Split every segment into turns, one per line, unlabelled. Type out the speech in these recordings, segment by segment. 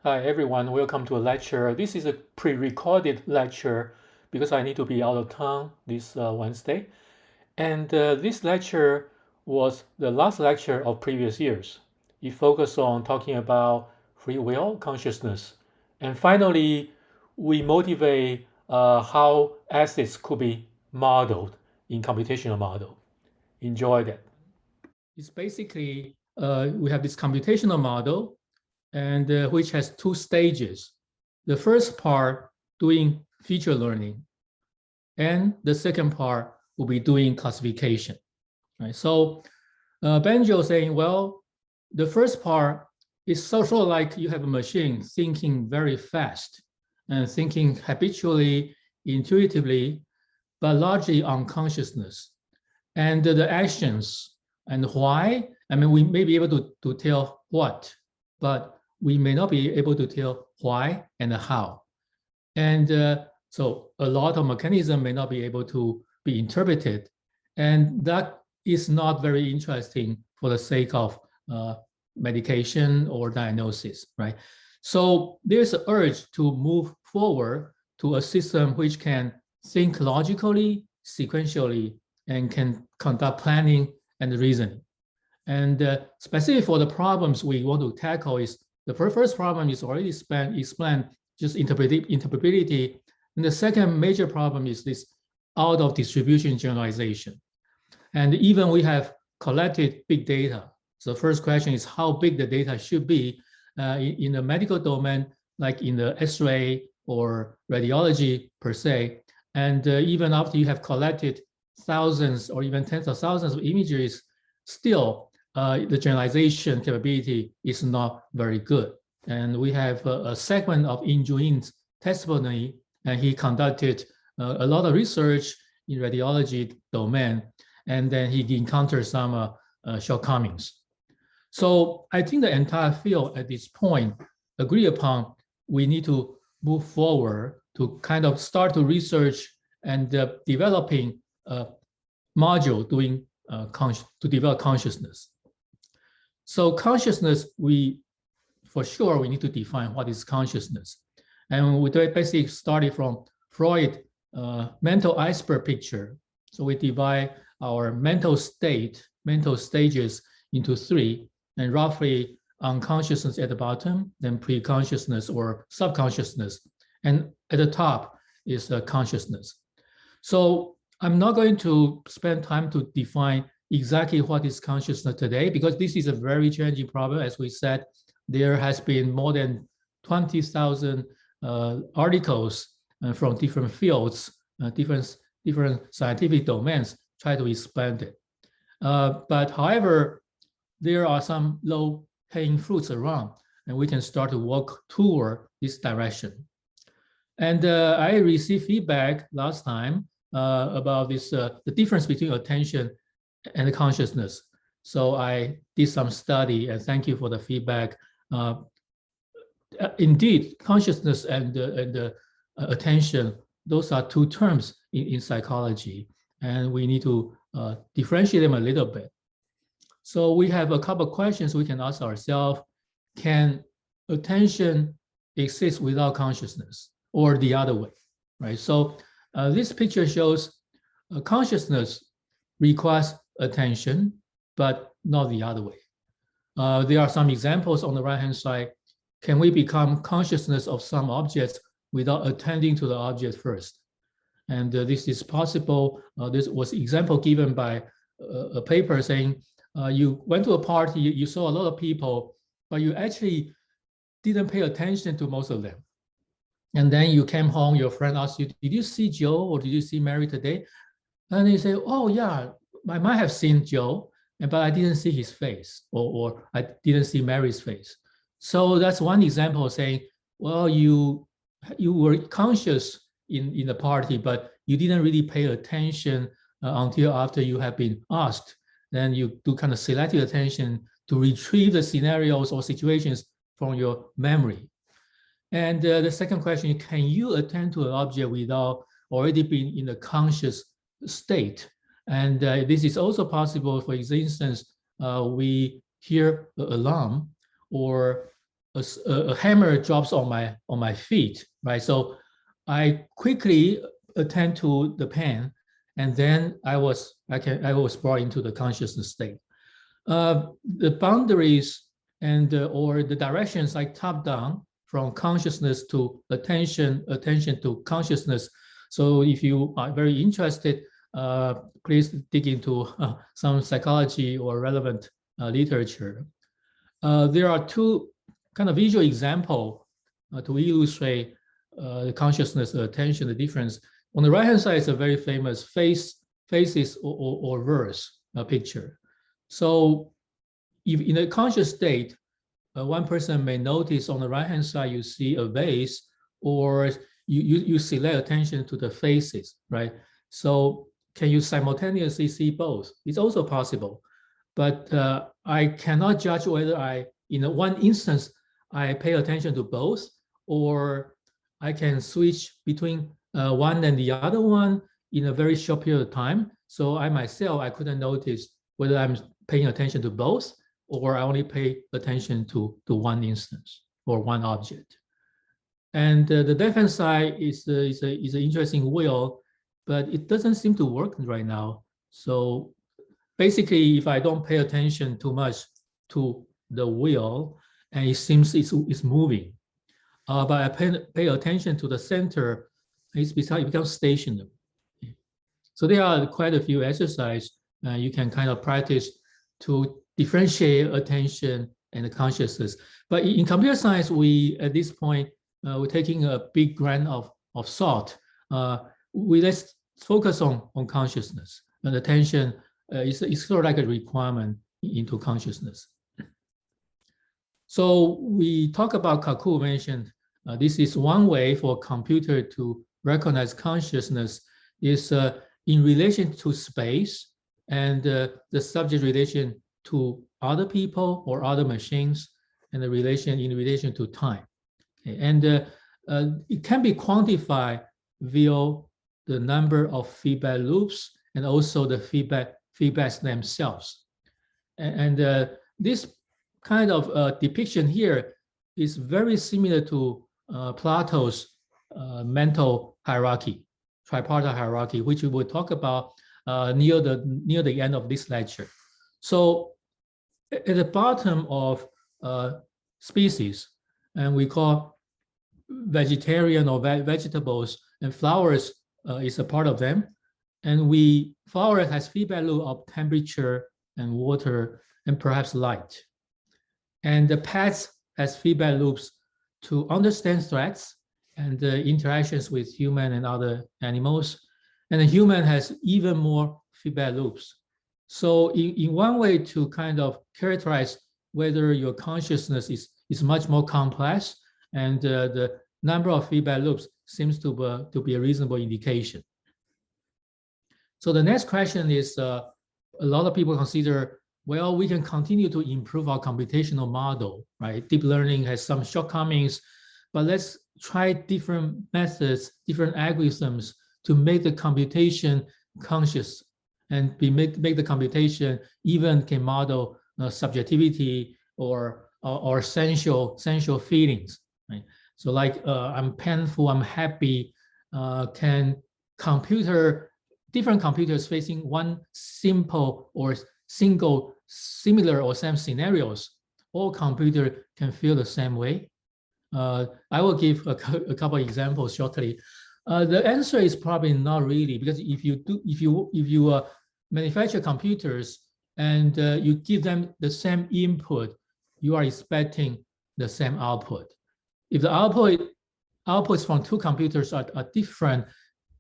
Hi everyone, welcome to a lecture. This is a pre-recorded lecture because I need to be out of town this Wednesday. And this lecture was the last lecture of previous years. It focused on talking about free will consciousness. And finally, we motivate how assets could be modeled in computational model. Enjoy that. It's basically, we have this computational model and which has two stages. The first part doing feature learning, and the second part will be doing classification. Right? So Benjo saying, well, the first part is sort of like you have a machine thinking very fast and thinking habitually, intuitively, but largely on consciousness. And the actions and why, I mean, we may be able to tell what, but we may not be able to tell why and how. And so a lot of mechanism may not be able to be interpreted. And that is not very interesting for the sake of medication or diagnosis, right? So there's an urge to move forward to a system which can think logically, sequentially, and can conduct planning and reasoning. And specific for the problems we want to tackle is the first problem is already explained, just interpretability. And the second major problem is this out of distribution generalization. And even we have collected big data. So the first question is how big the data should be in the medical domain, like in the X-ray or radiology per se. And even after you have collected thousands or even tens of thousands of images, still the generalization capability is not very good. And we have a segment of Injuin's testimony, and he conducted a lot of research in radiology domain, and then he encountered some shortcomings. So I think the entire field at this point agree upon we need to move forward to kind of start to research and developing a module doing to develop consciousness. So consciousness, for sure, we need to define what is consciousness. And we basically started from Freud mental iceberg picture. So we divide our mental stages into three, and roughly unconsciousness at the bottom, then pre-consciousness or subconsciousness, and at the top is consciousness. So I'm not going to spend time to define exactly what is consciousness today, because this is a very challenging problem. As we said, there has been more than 20,000 articles from different fields, different scientific domains try to expand it. But however, there are some low-hanging fruits around, and we can start to work toward this direction. And I received feedback last time about this the difference between attention and consciousness. So I did some study, and thank you for the feedback. Indeed, consciousness and attention, those are two terms in psychology, and we need to differentiate them a little bit. So we have a couple of questions we can ask ourselves. Can attention exist without consciousness, or the other way, right? So this picture shows consciousness requires attention, but not the other way. There are some examples on the right-hand side. Can we become consciousness of some objects without attending to the object first? And this is possible. This was example given by a paper saying you went to a party, you saw a lot of people, but you actually didn't pay attention to most of them. And then you came home, your friend asked you, did you see Joe or did you see Mary today? And you say, oh yeah, I might have seen Joe, but I didn't see his face, or I didn't see Mary's face. So that's one example of saying, well, you were conscious in the party, but you didn't really pay attention until after you have been asked. Then you do kind of selective attention to retrieve the scenarios or situations from your memory. And the second question, can you attend to an object without already being in a conscious state? And this is also possible. For instance, we hear the alarm, or a hammer drops on my feet, right? So I quickly attend to the pain, and then I was brought into the consciousness state. The boundaries and or the directions like top down from consciousness to attention to consciousness. So if you are very interested, please dig into some psychology or relevant literature. There are two kind of visual example to illustrate the consciousness, attention, the difference. On the right-hand side is a very famous faces or verse picture. So if in a conscious state, one person may notice on the right-hand side, you see a vase, or you select attention to the faces, right? So can you simultaneously see both? It's also possible, but I cannot judge whether in one instance, I pay attention to both, or I can switch between one and the other one in a very short period of time. So I couldn't notice whether I'm paying attention to both, or I only pay attention to one instance or one object. And the left-hand side is an interesting wheel, but it doesn't seem to work right now. So basically, if I don't pay attention too much to the wheel, and it seems it's moving, but I pay attention to the center, it becomes stationary. So there are quite a few exercises you can kind of practice to differentiate attention and consciousness. But in computer science, at this point, we're taking a big grain of salt. Let's focus on consciousness, and attention is sort of like a requirement into consciousness. So we talk about Kaku mentioned, this is one way for a computer to recognize consciousness is in relation to space and the subject relation to other people or other machines, and the relation in relation to time. Okay. And it can be quantified via the number of feedback loops and also the feedbacks themselves. And this kind of depiction here is very similar to Plato's mental hierarchy, tripartite hierarchy, which we will talk about near the end of this lecture. So at the bottom of species, and we call vegetarian or vegetables, and flowers is a part of them. And flower has feedback loop of temperature and water and perhaps light. And the pets has feedback loops to understand threats and interactions with human and other animals. And the human has even more feedback loops. So in one way to kind of characterize whether your consciousness is much more complex, and the number of feedback loops seems to be a reasonable indication. So the next question is, a lot of people consider, well, we can continue to improve our computational model, right? Deep learning has some shortcomings, but let's try different methods, different algorithms to make the computation conscious and make the computation even can model subjectivity or sensual feelings, right? So like I'm painful, I'm happy, can different computers facing one simple or single similar or same scenarios, all computer can feel the same way? I will give a couple examples shortly. The answer is probably not really, because if you manufacture computers and you give them the same input, you are expecting the same output. If the outputs from two computers are different,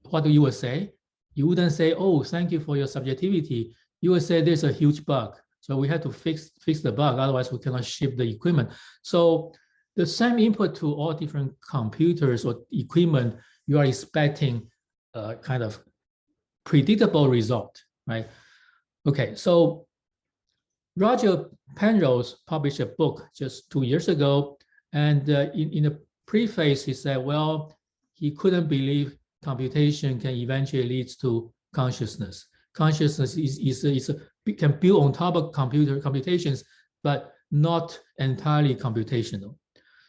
what do you would say? You wouldn't say, oh, thank you for your subjectivity. You would say there's a huge bug, so we have to fix the bug, otherwise we cannot ship the equipment. So the same input to all different computers or equipment, you are expecting a kind of predictable result, right? Okay, so Roger Penrose published a book just 2 years ago, and in the preface he said, well, he couldn't believe computation can eventually lead to consciousness. Consciousness can build on top of computations, but not entirely computational.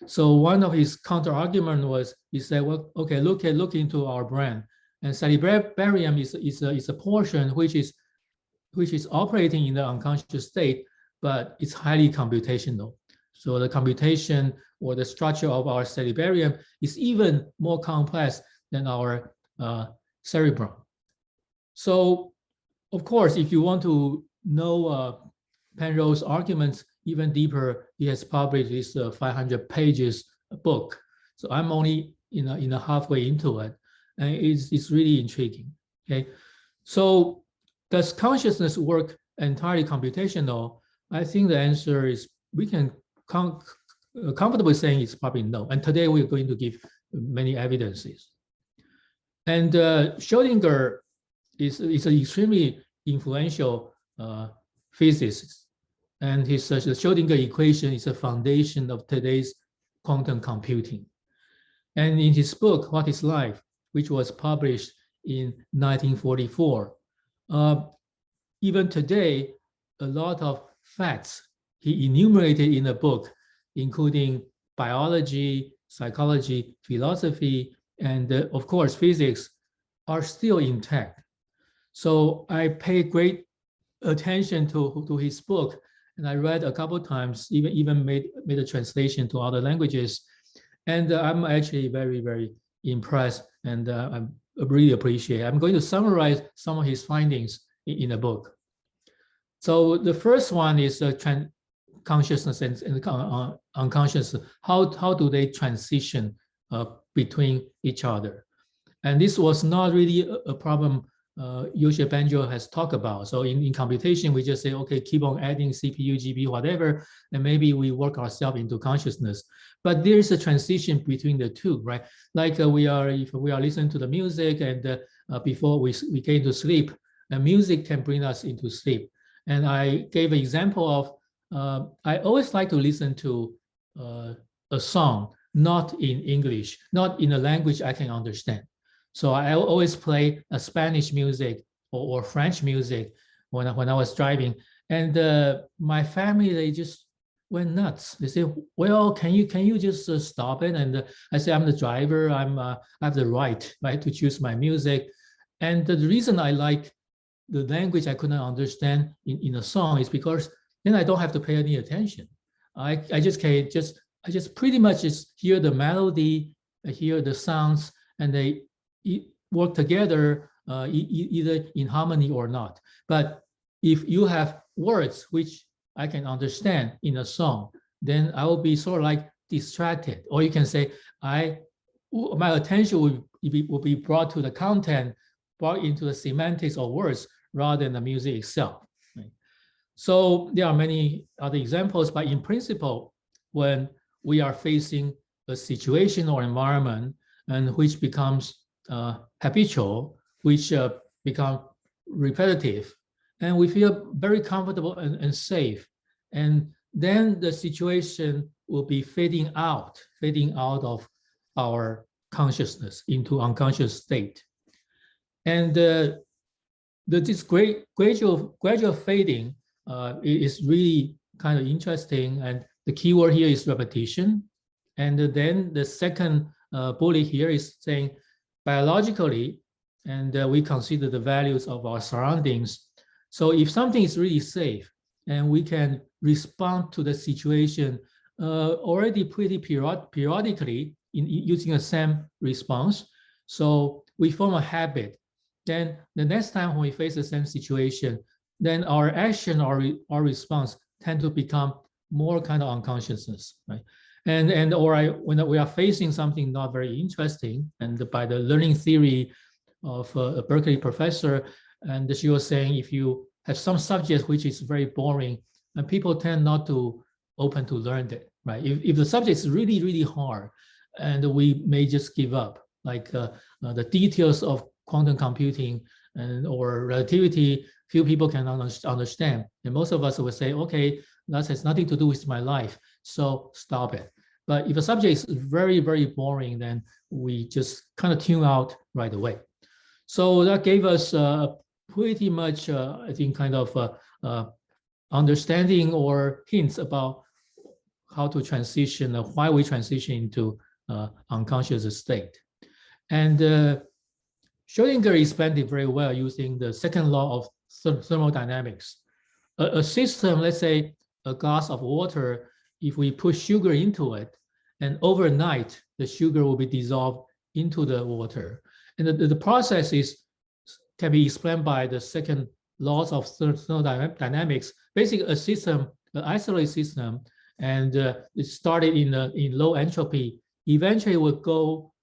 So one of his counter argument was, he said, well, okay, look into our brain, and cerebellum is a portion which is operating in the unconscious state, but it's highly computational. So the computation or the structure of our cerebellum is even more complex than our cerebrum. So, of course, if you want to know Penrose's arguments even deeper, he has published this 500 pages book. So I'm only in a halfway into it, and it's really intriguing. Okay, so does consciousness work entirely computational? I think the answer is we can comfortably saying it's probably no. And today we're going to give many evidences. And Schrodinger is an extremely influential physicist, and the Schrodinger equation is a foundation of today's quantum computing. And in his book, What is Life, which was published in 1944, even today, a lot of facts he enumerated in the book, including biology, psychology, philosophy, and of course, physics, are still intact. So I pay great attention to his book, and I read a couple of times, even made a translation to other languages. And I'm actually very, very impressed, and I really appreciate it. I'm going to summarize some of his findings in the book. So the first one is consciousness and unconscious. How do they transition between each other? And this was not really a problem Yoshi Banjo has talked about. So in computation, we just say, okay, keep on adding CPU, GPU, whatever, and maybe we work ourselves into consciousness. But there's a transition between the two, right? Like if we are listening to the music, and before we get into sleep, the music can bring us into sleep. And I gave an example of, I always like to listen to a song, not in English, not in a language I can understand. So I always play a Spanish music or French music when I was driving. And my family, they just went nuts. They say, well, can you just stop it? And I say, I'm the driver. I have the right to choose my music. And the reason I like the language I couldn't understand in a song is because then I don't have to pay any attention. I just pretty much just hear the melody, I hear the sounds, and they work together either in harmony or not. But if you have words which I can understand in a song, then I will be sort of like distracted. Or you can say, my attention will be brought to the content, brought into the semantics of words rather than the music itself. Right? So there are many other examples, but in principle, when we are facing a situation or environment and which becomes habitual, which become repetitive, and we feel very comfortable and safe, and then the situation will be fading out of our consciousness into unconscious state. And this gradual fading is really kind of interesting, and the keyword here is repetition. And then the second bullet here is saying biologically, and we consider the values of our surroundings. So if something is really safe and we can respond to the situation already pretty periodically in using the same response, so we form a habit, then the next time when we face the same situation, then our action or our response tend to become more kind of unconsciousness, right? When we are facing something not very interesting, and by the learning theory of a Berkeley professor, and she was saying if you have some subject which is very boring, and people tend not to open to learn it, right? If the subject is really, really hard, and we may just give up, like the details of quantum computing or relativity, few people can understand. And most of us will say, okay, that has nothing to do with my life, so stop it. But if a subject is very, very boring, then we just kind of tune out right away. So that gave us pretty much, I think, kind of understanding or hints about how to transition, why we transition into unconscious state. And Schrodinger explained it very well using the second law of thermodynamics. A system, let's say a glass of water, if we put sugar into it, and overnight the sugar will be dissolved into the water. And the process can be explained by the second laws of thermodynamics. Basically, a system, an isolated system, and it started in low entropy, eventually will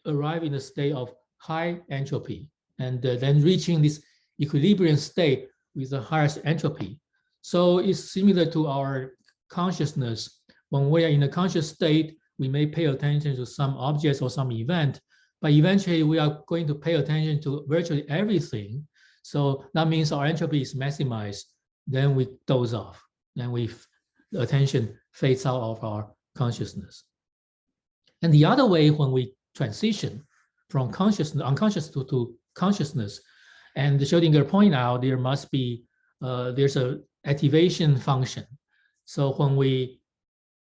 arrive in a state of high entropy, and then reaching this equilibrium state with the highest entropy. So it's similar to our consciousness. When we are in a conscious state, we may pay attention to some objects or some event, but eventually we are going to pay attention to virtually everything. So that means our entropy is maximized. Then we doze off. Then the attention fades out of our consciousness. And the other way, when we transition from unconscious to consciousness, and Schrodinger pointed out there must be there's a activation function. So when we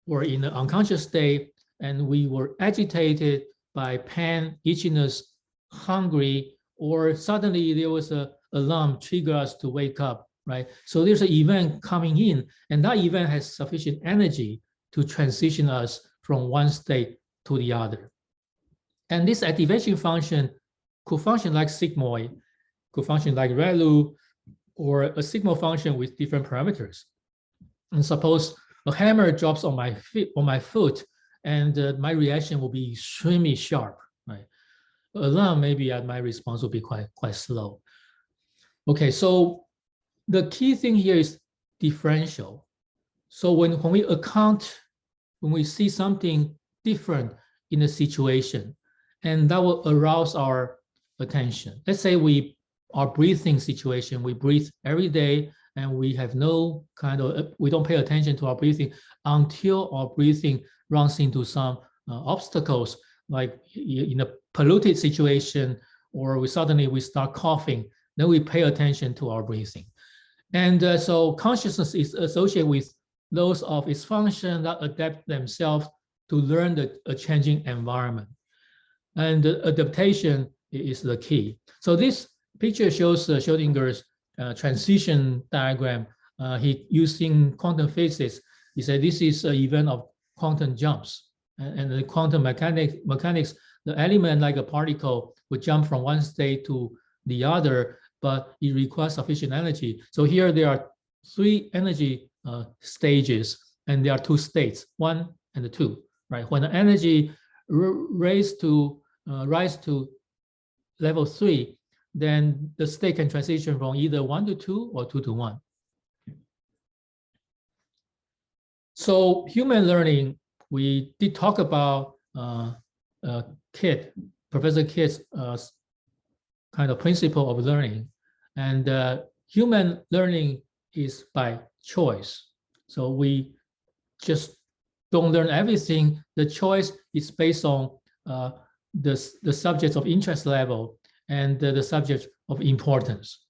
were in the unconscious state and we were agitated by pain, itchiness, hungry, or suddenly there was an alarm trigger us to wake up, right? So there's an event coming in, and that event has sufficient energy to transition us from one state to the other. And this activation function could function like sigmoid, could function like ReLU, or a sigmoid function with different parameters. And suppose a hammer drops on my foot, and my reaction will be extremely sharp, right? Alarm, maybe my response will be quite slow. Okay, so the key thing here is differential. So when we see something different in a situation, and that will arouse our attention. Let's say our breathing situation, we breathe every day, and we have we don't pay attention to our breathing until our breathing runs into some obstacles, like in a polluted situation, or suddenly we start coughing, then we pay attention to our breathing. And so consciousness is associated with those of its function that adapt themselves to learn a changing environment. And adaptation is the key. So this picture shows Schrödinger's transition diagram. He using quantum physics. He said this is an event of quantum jumps. And the quantum mechanics, the element like a particle would jump from one state to the other, but it requires sufficient energy. So here there are three energy stages, and there are two states, 1 and 2, right? When the energy rise to level 3, then the state can transition from either 1 to 2 or 2 to 1. So human learning, we did talk about Professor Kidd's kind of principle of learning. And human learning is by choice. So we just don't learn everything. The choice is based on the subjects of interest level and the subjects of importance.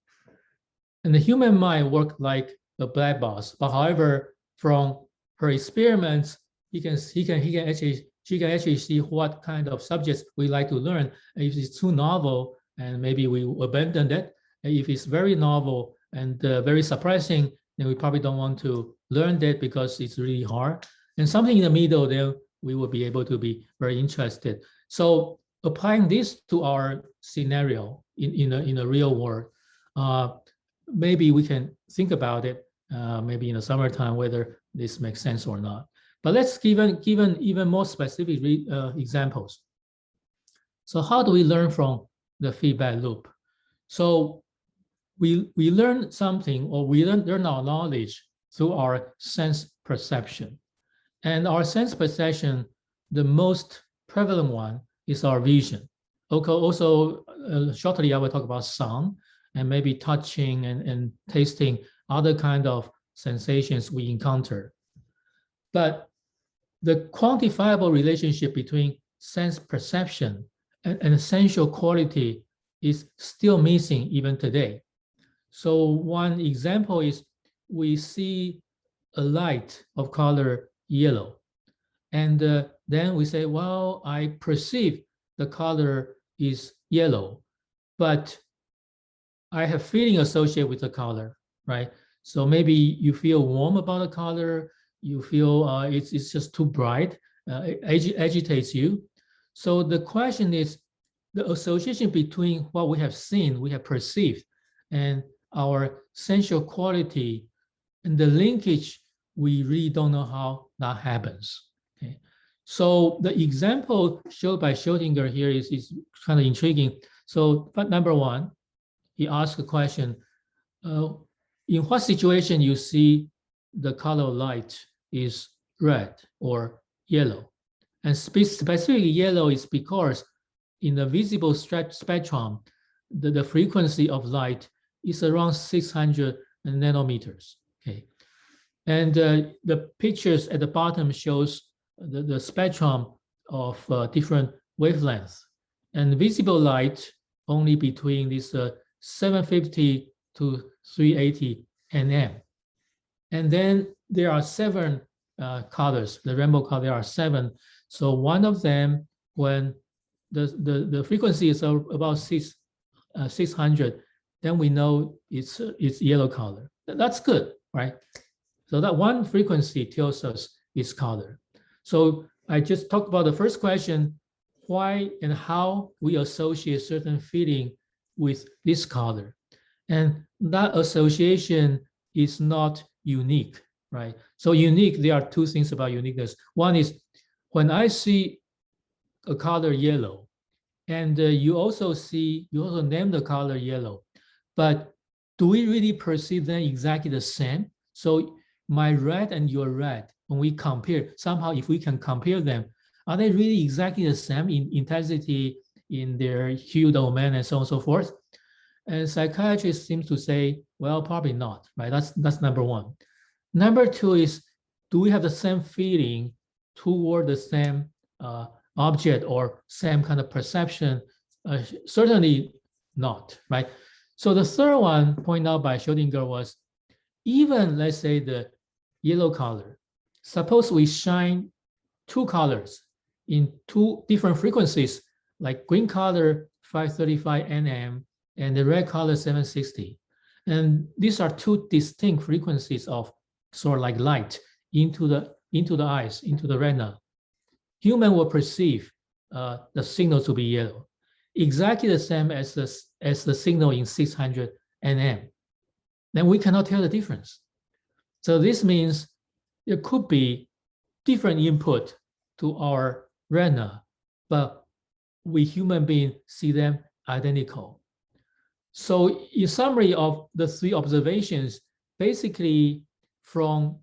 And the human mind works like a black box. But however, from her experiments, she can actually see what kind of subjects we like to learn. If it's too novel, and maybe we abandon it. If it's very novel and very surprising, then we probably don't want to learn that because it's really hard. And something in the middle, then we will be able to be very interested. So applying this to our scenario in a real world, maybe we can think about it, maybe in the summertime, whether this makes sense or not. But let's give even more specific examples. So how do we learn from the feedback loop? So we learn something, or we learn our knowledge through our sense perception. And our sense perception, the most prevalent one is our vision. Okay, also, shortly I will talk about sound and maybe touching and tasting, other kind of sensations we encounter. But the quantifiable relationship between sense perception and essential quality is still missing even today. So one example is we see a light of color yellow,
And then we say, well, I perceive the color is yellow, but I have feeling associated with the color, right? So maybe you feel warm about the color, you feel it's just too bright, it agitates you. So the question is the association between what we have seen, we have perceived, and our sensual quality and the linkage, we really don't know how that happens. Okay. So the example showed by Schrodinger here is kind of intriguing. So, but number one, he asked a question, uh, in what situation you see the color of light is red or yellow? And specifically yellow is because in the visible spectrum, the frequency of light is around 600 nanometers. Okay. And the pictures at the bottom shows the spectrum of different wavelengths. And visible light only between this 750 to 380 nm. And then there are seven colors, the rainbow color, there are seven. So one of them, when the frequency is about 600, then we know it's yellow color. That's good, right? So that one frequency tells us its color. So I just talked about the first question, why and how we associate certain feeling with this color. And that association is not unique, right? So unique, there are two things about uniqueness. One is when I see a color yellow, and you also name the color yellow, but do we really perceive them exactly the same? So my red and your red, when we compare, somehow if we can compare them, are they really exactly the same in intensity, in their hue domain, and so on and so forth? And psychiatrists seem to say, well, probably not, right? That's number one. Number two is, do we have the same feeling toward the same object or same kind of perception? Certainly not, right? So the third one pointed out by Schrodinger was, even let's say the yellow color, suppose we shine two colors in two different frequencies, like green color 535 nm and the red color 760. And these are two distinct frequencies of sort of like light into the eyes, into the retina. Human will perceive the signal to be yellow, exactly the same as the signal in 600 nm. Then we cannot tell the difference. So this means there could be different input to our retina, but we human beings see them identical. So in summary of the three observations, basically from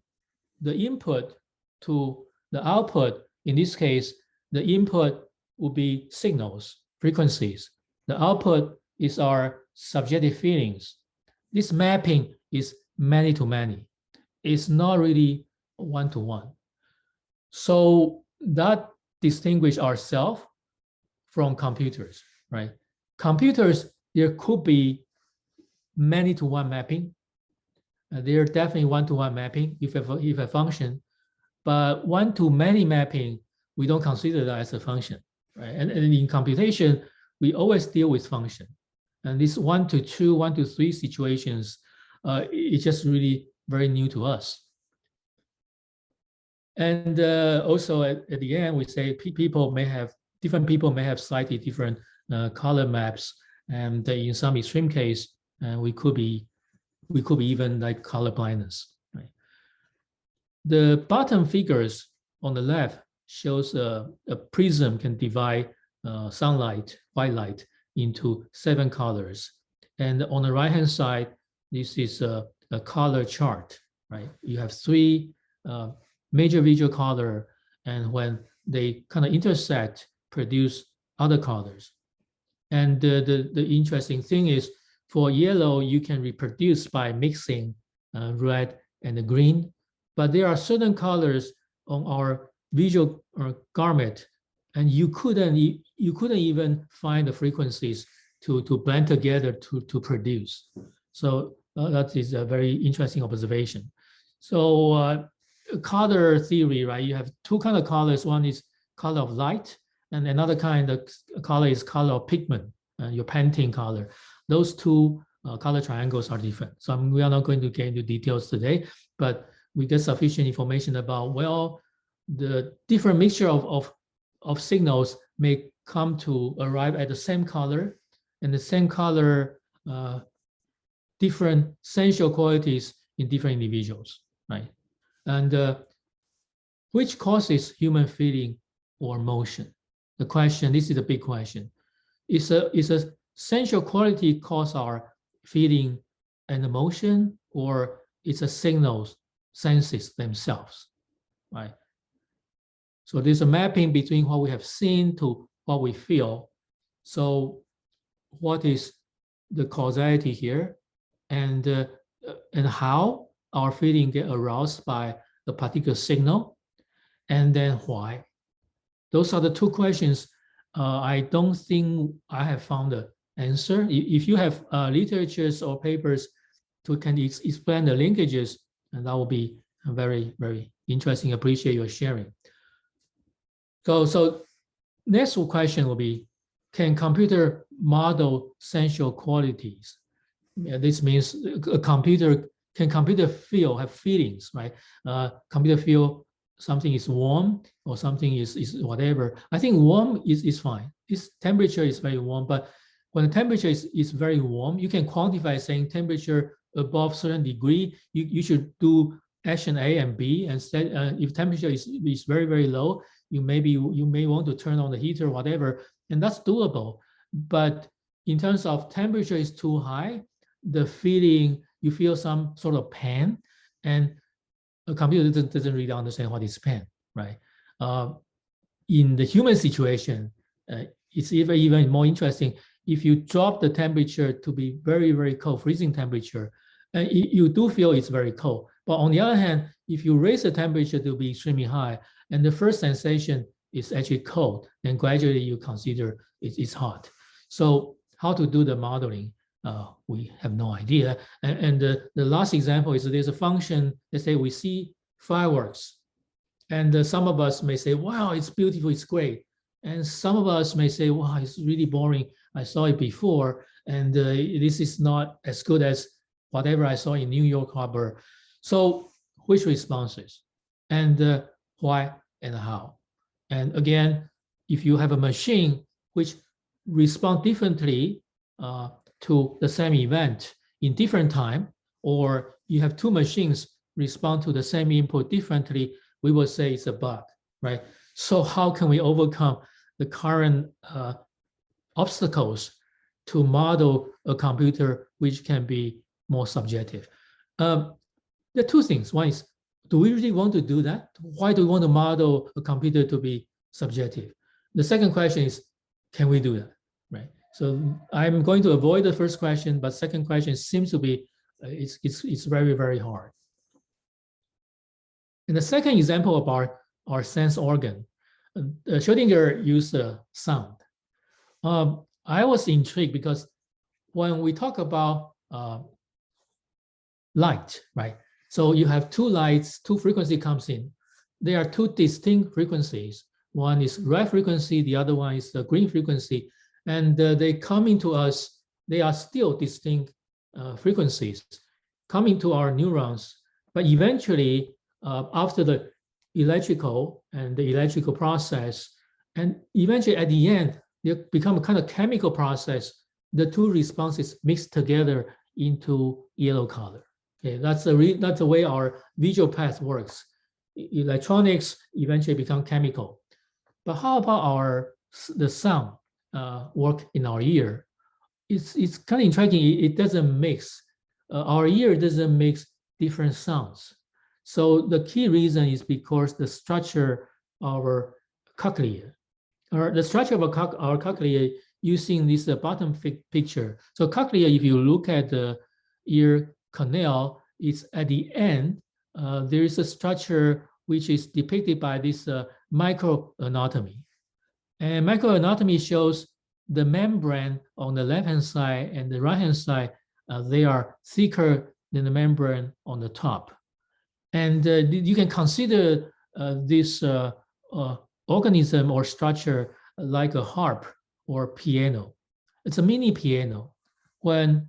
the input to the output, in this case, the input will be signals, frequencies. The output is our subjective feelings. This mapping is many to many. It's not really one-to-one. So that distinguishes ourselves from computers, right? Computers, there could be many-to-one mapping. There definitely one-to-one mapping if a function, but one-to-many mapping, we don't consider that as a function, right? And in computation, we always deal with function. And this 1 to 2, 1 to 3 situations, it's just really very new to us. And also at the end, we say different people may have slightly different color maps, and in some extreme case, we could be even like color blindness. Right? The bottom figures on the left shows a prism can divide sunlight, white light, into 7 colors, and on the right-hand side, this is a color chart. Right? You have 3 major visual color, and when they kind of intersect, produce other colors. And the interesting thing is, for yellow, you can reproduce by mixing red and the green, but there are certain colors on our visual garment, and you couldn't even find the frequencies to blend together to produce. So that is a very interesting observation. So color theory, right? You have two kind of colors. One is color of light, and another kind of color is color of pigment, your painting color. Those two color triangles are different. So we are not going to get into details today, but we get sufficient information about, well, the different mixture of signals may come to arrive at the same color, and the same color, different sensual qualities in different individuals, right? And which causes human feeling or motion? The question, this is a big question. Is a sensual quality cause our feeling and emotion, or it's a signals, senses themselves, right? So there's a mapping between what we have seen to what we feel. So what is the causality here, and how our feeling get aroused by a particular signal, and then why? Those are the two questions. I don't think I have found the answer. If you have literatures or papers to can explain the linkages, and that will be very, very interesting. Appreciate your sharing. So next question will be, can computer model sensual qualities? This means can computer feel, have feelings, right? Computer feel something is warm or something is whatever. I think warm is fine. This temperature is very warm, but when the temperature is very warm, you can quantify saying temperature above certain degree, you should do action A and B, and if temperature is very, very low, you may want to turn on the heater or whatever, and that's doable. But in terms of temperature is too high, the feeling, you feel some sort of pain, and a computer doesn't really understand what is pain, right? In the human situation, it's even more interesting. If you drop the temperature to be very, very cold, freezing temperature, and you do feel it's very cold. But on the other hand, if you raise the temperature to be extremely high, and the first sensation is actually cold, then gradually you consider it's hot. So how to do the modeling? We have no idea. And the last example is there's a function, let's say we see fireworks, and some of us may say, wow, it's beautiful, it's great. And some of us may say, wow, it's really boring. I saw it before, and this is not as good as whatever I saw in New York Harbor. So which responses, and why and how? And again, if you have a machine which respond differently to the same event in different time, or you have two machines respond to the same input differently, we will say it's a bug, right? So how can we overcome the current obstacles to model a computer which can be more subjective? There are two things. One is, do we really want to do that? Why do we want to model a computer to be subjective? The second question is, can we do that, right? So I'm going to avoid the first question, but second question seems to be, it's very, very hard. And the second example of our sense organ, Schrödinger used sound. I was intrigued because when we talk about light, right? So you have two lights, two frequency comes in. There are two distinct frequencies. One is red frequency, the other one is the green frequency. And they come into us, they are still distinct frequencies coming to our neurons. But eventually, after the electrical process, and eventually at the end, they become a kind of chemical process. The two responses mix together into yellow color. Okay, that's the way our visual path works. Electronics eventually become chemical. But how about the sound work in our ear? It's kind of intriguing. It doesn't mix. Our ear doesn't mix different sounds. So the key reason is because the structure of our cochlea, or the structure of our cochlea using this bottom picture. So cochlea, if you look at the ear canal, it's at the end, there is a structure which is depicted by this microanatomy. And microanatomy shows the membrane on the left-hand side and the right-hand side, they are thicker than the membrane on the top. And you can consider this organism or structure like a harp or piano. It's a mini piano. When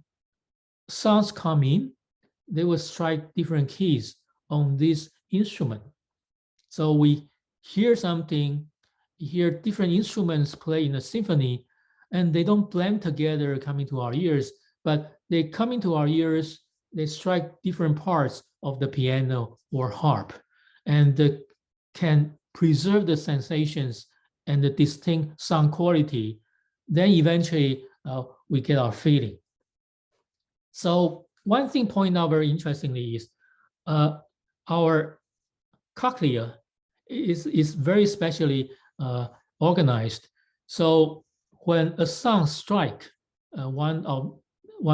sounds come in, they will strike different keys on this instrument. So we hear something, hear different instruments play in a symphony, and they don't blend together coming to our ears, but they come into our ears, they strike different parts of the piano or harp, and can preserve the sensations and the distinct sound quality. Then eventually we get our feeling. So one thing point out very interestingly is our cochlea is very specially organized. So when a sound strike one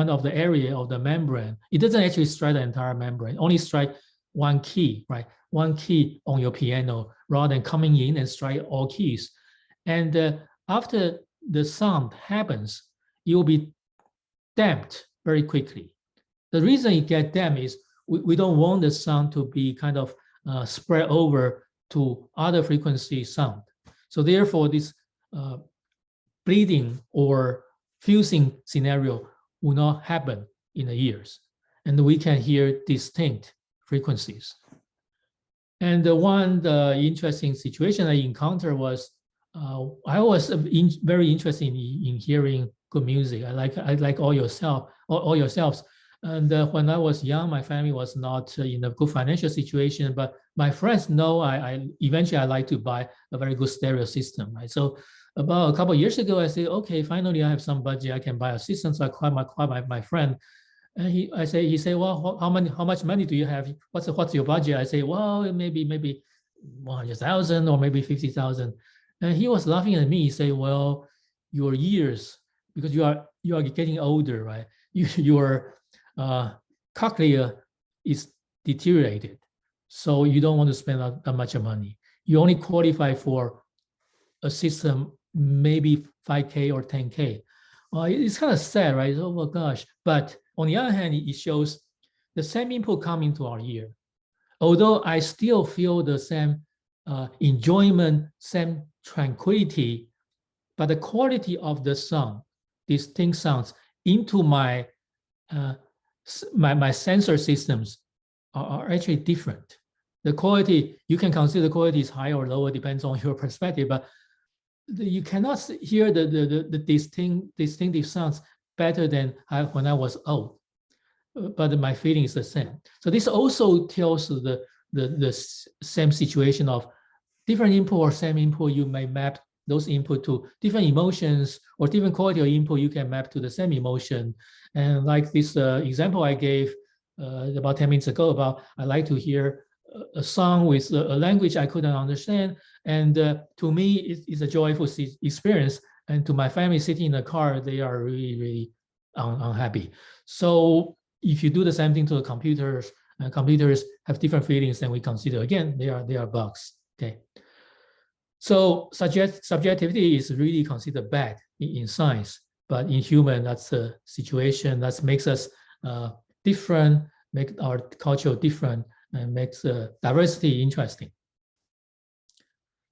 of the area of the membrane, it doesn't actually strike the entire membrane, only strike one key, right? One key on your piano rather than coming in and strike all keys. And after the sound happens, it will be damped very quickly. The reason it gets damped is we don't want the sound to be kind of spread over to other frequency sound. So therefore, this bleeding or fusing scenario will not happen in the ears, and we can hear distinct frequencies. And the one interesting situation I encountered was I was very interested in hearing good music. I like all yourselves. And when I was young, my family was not in a good financial situation, but my friends know I eventually like to buy a very good stereo system, right? So about a couple of years ago, I said, okay, finally I have some budget, I can buy a system. So I called my friend, and he said, well, how much money do you have? What's your budget? I say, well, maybe 100,000 or maybe 50,000. And he was laughing at me. He said, well, your years, because you are getting older, right? Your cochlea is deteriorated, so you don't want to spend that much money. You only qualify for a system maybe 5K or 10K. It's kind of sad, right? Oh my gosh. But on the other hand, it shows the same input coming to our ear. Although I still feel the same enjoyment, same tranquility, but the quality of the sound, distinct sounds into my sensor systems are actually different. The quality, you can consider the quality is higher or lower, depends on your perspective, but you cannot hear the distinctive sounds better than when I was old. But my feeling is the same. So this also tells the same situation of different input or same input, you may map those input to different emotions, or different quality of input you can map to the same emotion. And like this example I gave about 10 minutes ago about, I like to hear a song with a language I couldn't understand. And to me, it's a joyful experience. And to my family sitting in the car, they are really, really unhappy. So if you do the same thing to the computers, and computers have different feelings than we consider, again, they are bugs, okay? So subjectivity is really considered bad in science, but in human, that's a situation that makes us different, make our culture different, and makes diversity interesting.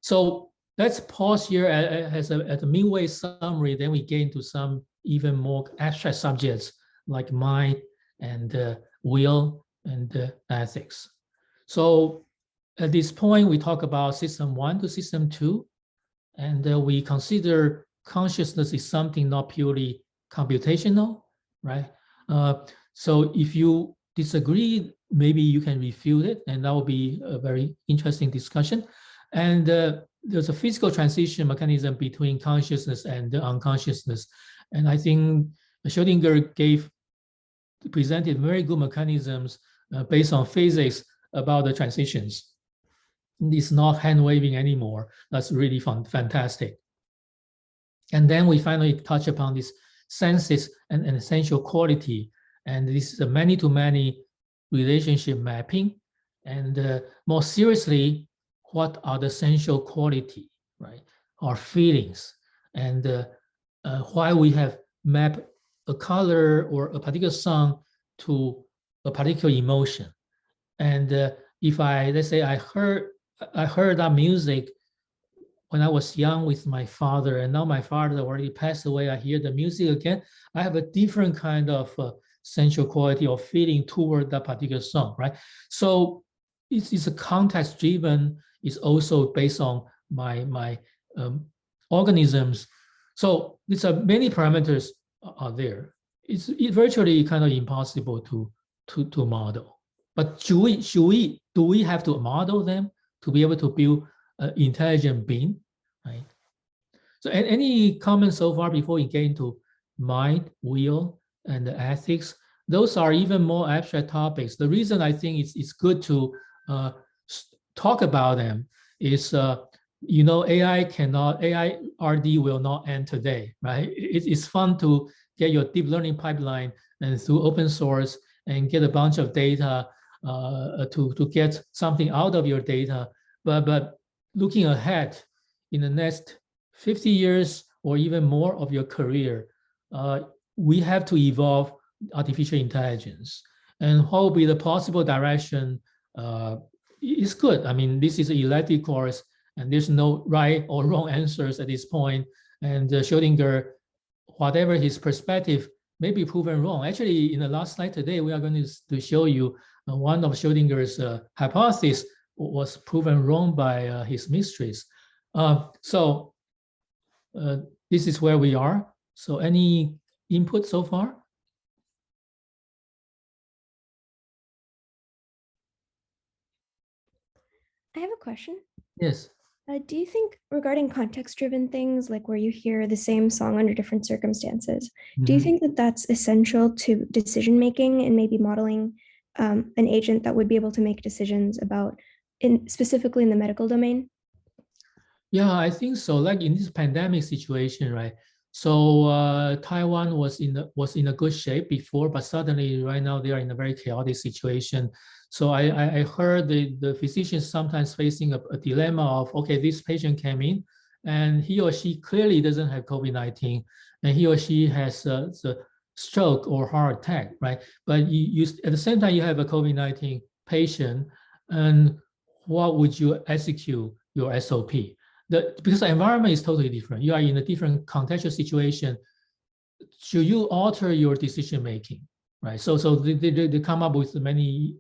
So let's pause here as a midway summary, then we get into some even more abstract subjects like mind and will and ethics. So at this point, we talk about system 1 to system 2, and we consider consciousness is something not purely computational, right? So if you disagree, maybe you can refute it, and that will be a very interesting discussion. And there's a physical transition mechanism between consciousness and unconsciousness. And I think Schrödinger presented very good mechanisms based on physics about the transitions. It's not hand waving anymore. That's really fantastic. And then we finally touch upon this senses and essential quality. And this is a many-to-many relationship mapping. And more seriously, what are the essential quality, right? Our feelings, and why we have mapped a color or a particular sound to a particular emotion. And if let's say I heard that music when I was young with my father, and now my father already passed away, I hear the music again, I have a different kind of sensual quality or feeling toward that particular song, right? So it's a context driven, it's also based on my organisms. So these are many parameters are there. It's virtually kind of impossible to model. But do we have to model them to be able to build an intelligent being, right? So any comments so far before we get into mind, will, and the ethics? Those are even more abstract topics. The reason I think it's good to talk about them is, AI RD will not end today, right? It's fun to get your deep learning pipeline and through open source and get a bunch of data to get something out of your data. But looking ahead in the next 50 years or even more of your career, we have to evolve artificial intelligence. And what will be the possible direction is good. I mean, this is an elective course, and there's no right or wrong answers at this point. And Schrodinger, whatever his perspective, may be proven wrong. Actually, in the last slide today, we are going to show you one of Schrodinger's hypotheses was proven wrong by his mysteries. So this is where we are. So any input so far?
I have a question.
Yes.
Do you think regarding context-driven things, like where you hear the same song under different circumstances, do you think that that's essential to decision-making and maybe modeling an agent that would be able to make decisions about, specifically in the medical domain?
Yeah, I think so. Like in this pandemic situation, right? So Taiwan was in a good shape before, but suddenly right now they are in a very chaotic situation. So I heard the physicians sometimes facing a dilemma of, okay, this patient came in and he or she clearly doesn't have COVID-19 and he or she has the stroke or heart attack, right? But you at the same time you have a COVID-19 patient, and what would you execute your SOP? Because the environment is totally different. You are in a different contextual situation. Should you alter your decision making, right? So they come up with many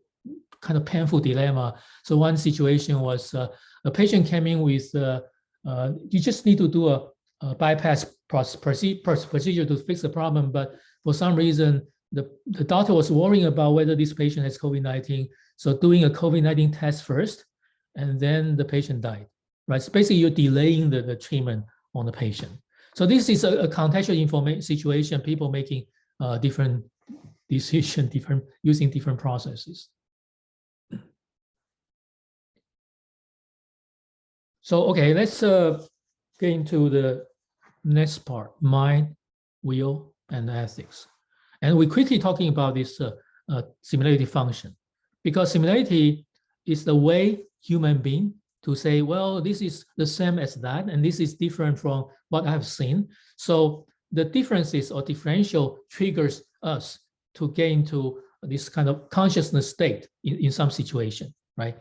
kind of painful dilemma. So one situation was a patient came in with you just need to do a bypass procedure to fix the problem, but for some reason the doctor was worrying about whether this patient has COVID-19. So doing a COVID-19 test first, and then the patient died. Right, so basically you're delaying the treatment on the patient. So this is a contextual information situation, people making different decisions, using different processes. So, okay, let's get into the next part, mind, will, and ethics. And we're quickly talking about this similarity function, because similarity is the way human being to say, well, this is the same as that, and this is different from what I've seen. So the differences or differential triggers us to get into this kind of consciousness state in some situation, right?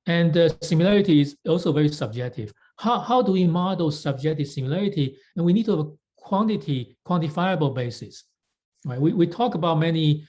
And similarity is also very subjective. How do we model subjective similarity? And we need to have a quantifiable basis, right? We talk about many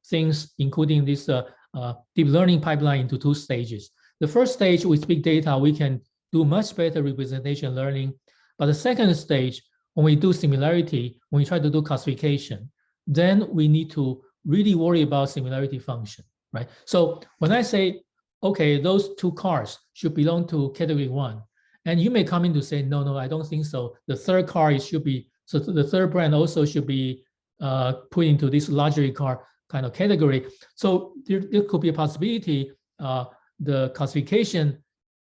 things, including this deep learning pipeline into two stages. The first stage with big data, we can do much better representation learning. But the second stage, when we do similarity, when we try to do classification, then we need to really worry about similarity function, right? So when I say, okay, those two cars should belong to category 1, and you may come in to say, no, I don't think so. The third car should be, so the third brand also should be put into this luxury car kind of category. So there could be a possibility the classification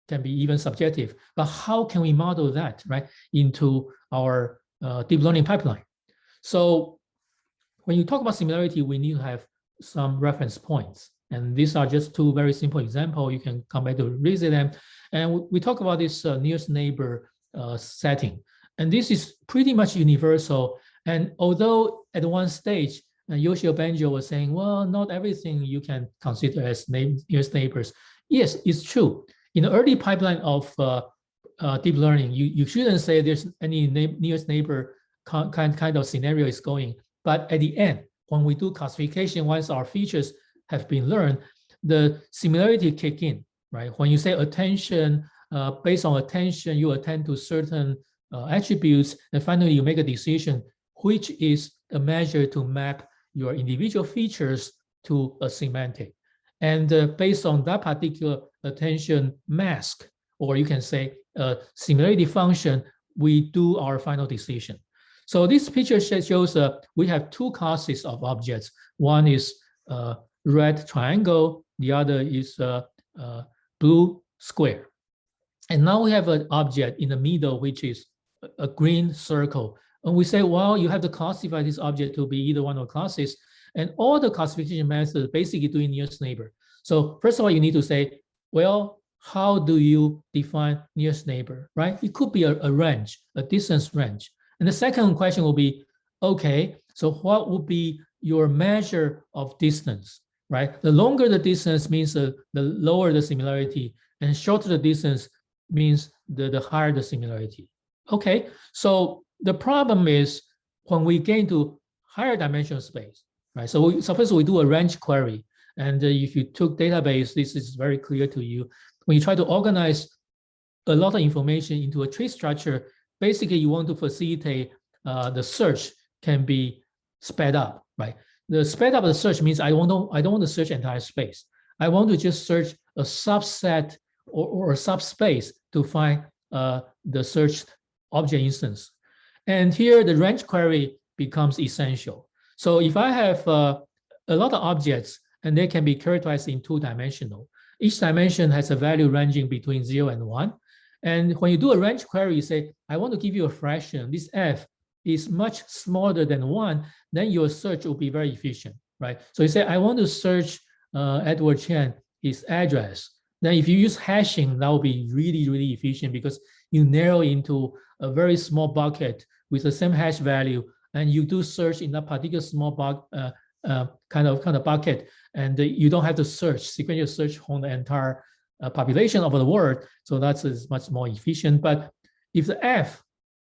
can be even subjective, but how can we model that, right, into our deep learning pipeline? So when you talk about similarity, we need to have some reference points. And these are just two very simple examples. You can come back to revisit them. And we talk about this nearest neighbor setting. And this is pretty much universal. And although at one stage, Yoshio Benjo was saying, well, not everything you can consider as nearest neighbors. Yes, it's true. In the early pipeline of deep learning, you shouldn't say there's any nearest neighbor kind of scenario is going. But at the end, when we do classification, once our features have been learned, the similarity kick in, right? When you say attention, based on attention, you attend to certain attributes, and finally you make a decision, which is a measure to map your individual features to a semantic. And based on that particular attention mask, or you can say similarity function, we do our final decision. So this picture shows we have two classes of objects. One is red triangle, the other is blue square. And now we have an object in the middle, which is a green circle. And we say, well, you have to classify this object to be either one of the classes. And all the classification methods basically doing nearest neighbor. So first of all, you need to say, well, how do you define nearest neighbor, right? It could be a range, a distance range. And the second question will be, okay, so what would be your measure of distance, right? The longer the distance means the lower the similarity, and shorter the distance means the higher the similarity. Okay, so the problem is when we get into higher dimensional space, right? So suppose we do a range query, and if you took database, this is very clear to you. When you try to organize a lot of information into a tree structure, basically you want to facilitate the search can be sped up, right? The sped up of the search means I don't want to search entire space. I want to just search a subset or a subspace to find the searched object instance. And here the range query becomes essential. So if I have a lot of objects and they can be characterized in two-dimensional, each dimension has a value ranging between 0 and 1. And when you do a range query, you say, I want to give you a fraction. This f is much smaller than 1, then your search will be very efficient, right? So you say, I want to search Edward Chen, his address. Then if you use hashing, that will be really, really efficient because you narrow into a very small bucket with the same hash value, and you do search in that particular small kind of bucket, and you don't have to sequential search on the entire population of the world. So that's much more efficient. But if the f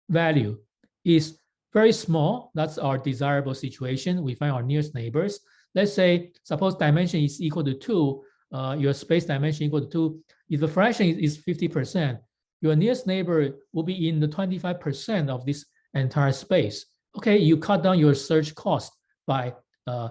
value is very small, that's our desirable situation. We find our nearest neighbors. Let's say, suppose dimension is equal to 2, your space dimension equal to 2. If the fraction is 50%, your nearest neighbor will be in the 25% of this entire space. Okay, you cut down your search cost by 3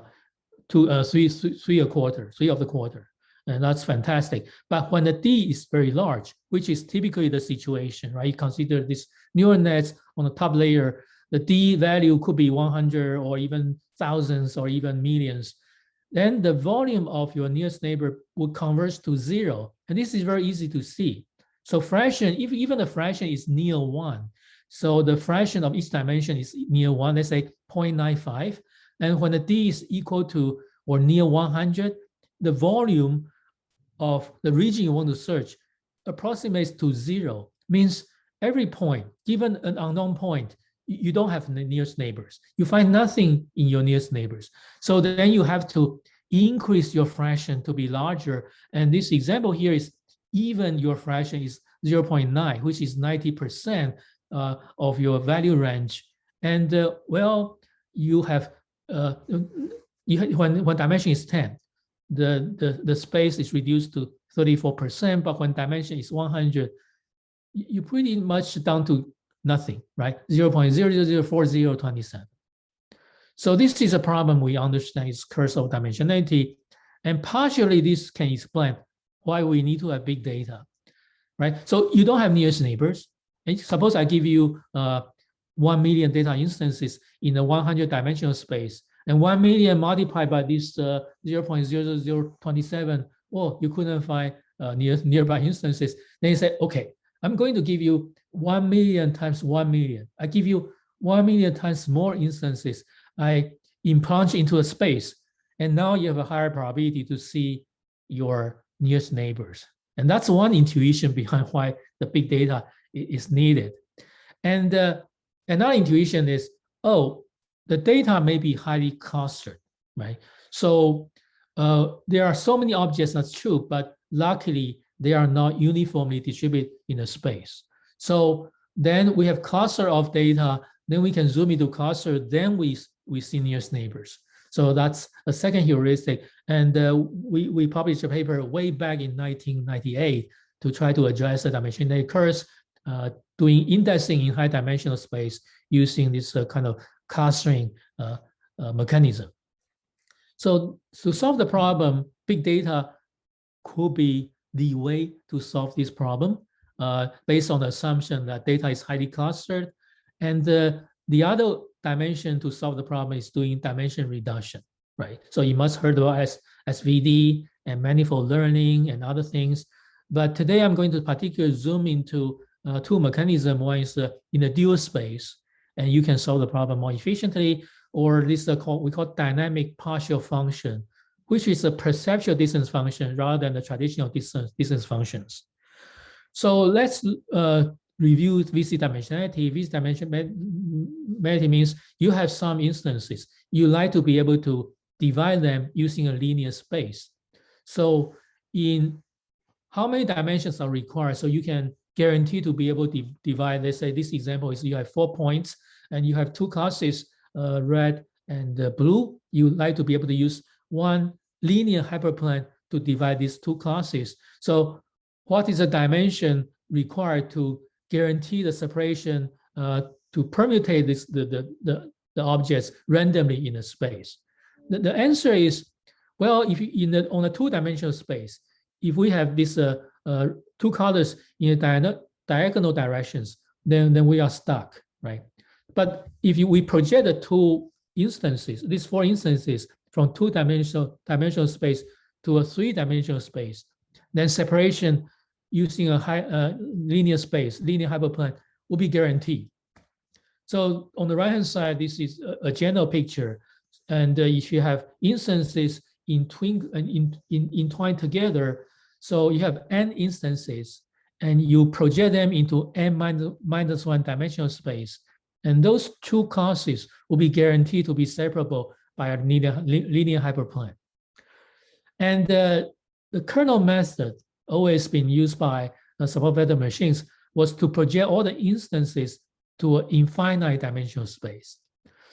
of the quarter. And that's fantastic. But when the D is very large, which is typically the situation, right? You consider this neural nets on the top layer, the D value could be 100 or even thousands or even millions. Then the volume of your nearest neighbor would converge to 0. And this is very easy to see. So fraction, if even the fraction is near 1, so the fraction of each dimension is near 1, let's say 0.95. And when the D is equal to or near 100, the volume of the region you want to search approximates to 0, means every point, given an unknown point, you don't have nearest neighbors. You find nothing in your nearest neighbors. So then you have to increase your fraction to be larger. And this example here is even your fraction is 0.9, which is 90% of your value range. And well, you have, when dimension is 10, the space is reduced to 34%, but when dimension is 100, you pretty much down to nothing, right? 0.0004027. So this is a problem we understand is curse of dimensionality. And partially this can explain why we need to have big data, right? So you don't have nearest neighbors. And suppose I give you 1 million data instances in a 100 dimensional space, and 1 million multiplied by this 0.00027, well, you couldn't find nearby instances. Then you say, okay, I'm going to give you 1 million times 1 million. I give you 1 million times more instances. I implant into a space, and now you have a higher probability to see your nearest neighbors. And that's one intuition behind why the big data is needed. And another intuition is, oh, the data may be highly clustered, right? So there are so many objects, that's true, but luckily they are not uniformly distributed in a space. So then we have cluster of data, then we can zoom into cluster, then we see nearest neighbors. So that's a second heuristic. And we published a paper way back in 1998 to try to address the dimension that occurs doing indexing in high dimensional space using this kind of clustering mechanism. So to solve the problem, big data could be the way to solve this problem based on the assumption that data is highly clustered. And the other dimension to solve the problem is doing dimension reduction, right? So you must heard about SVD and manifold learning and other things. But today I'm going to particularly zoom into two mechanisms. One is in a dual space, and you can solve the problem more efficiently, or this we call dynamic partial function, which is a perceptual distance function rather than the traditional distance functions. So let's review VC dimensionality. VC dimensionality means you have some instances. You like to be able to divide them using a linear space. So in how many dimensions are required, so you can guarantee to be able to divide, let's say this example is you have 4 points and you have two classes, red and blue. You like to be able to use one linear hyperplane to divide these two classes. So what is the dimension required to guarantee the separation to permutate the objects randomly in a space? The answer is, well, if you on a two-dimensional space, if we have these two colors in diagonal directions, then we are stuck, right? But if we project the two instances, these 4 instances from two-dimensional space to a 3-dimensional space, then separation using a linear space, linear hyperplane, will be guaranteed. So on the right-hand side, this is a general picture. And if you have instances entwined together, so you have n instances, and you project them into n minus 1 dimensional space, and those two classes will be guaranteed to be separable by a linear hyperplane. And the kernel method always been used by support vector machines was to project all the instances to an infinite dimensional space.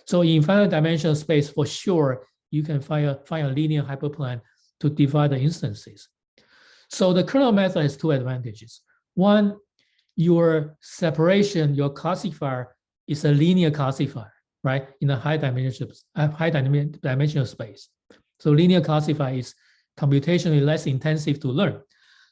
So in infinite dimensional space, for sure, you can find a linear hyperplane to divide the instances. So the kernel method has two advantages. One, your separation, your classifier is a linear classifier, right? In a high dimensional space. So linear classifier is computationally less intensive to learn.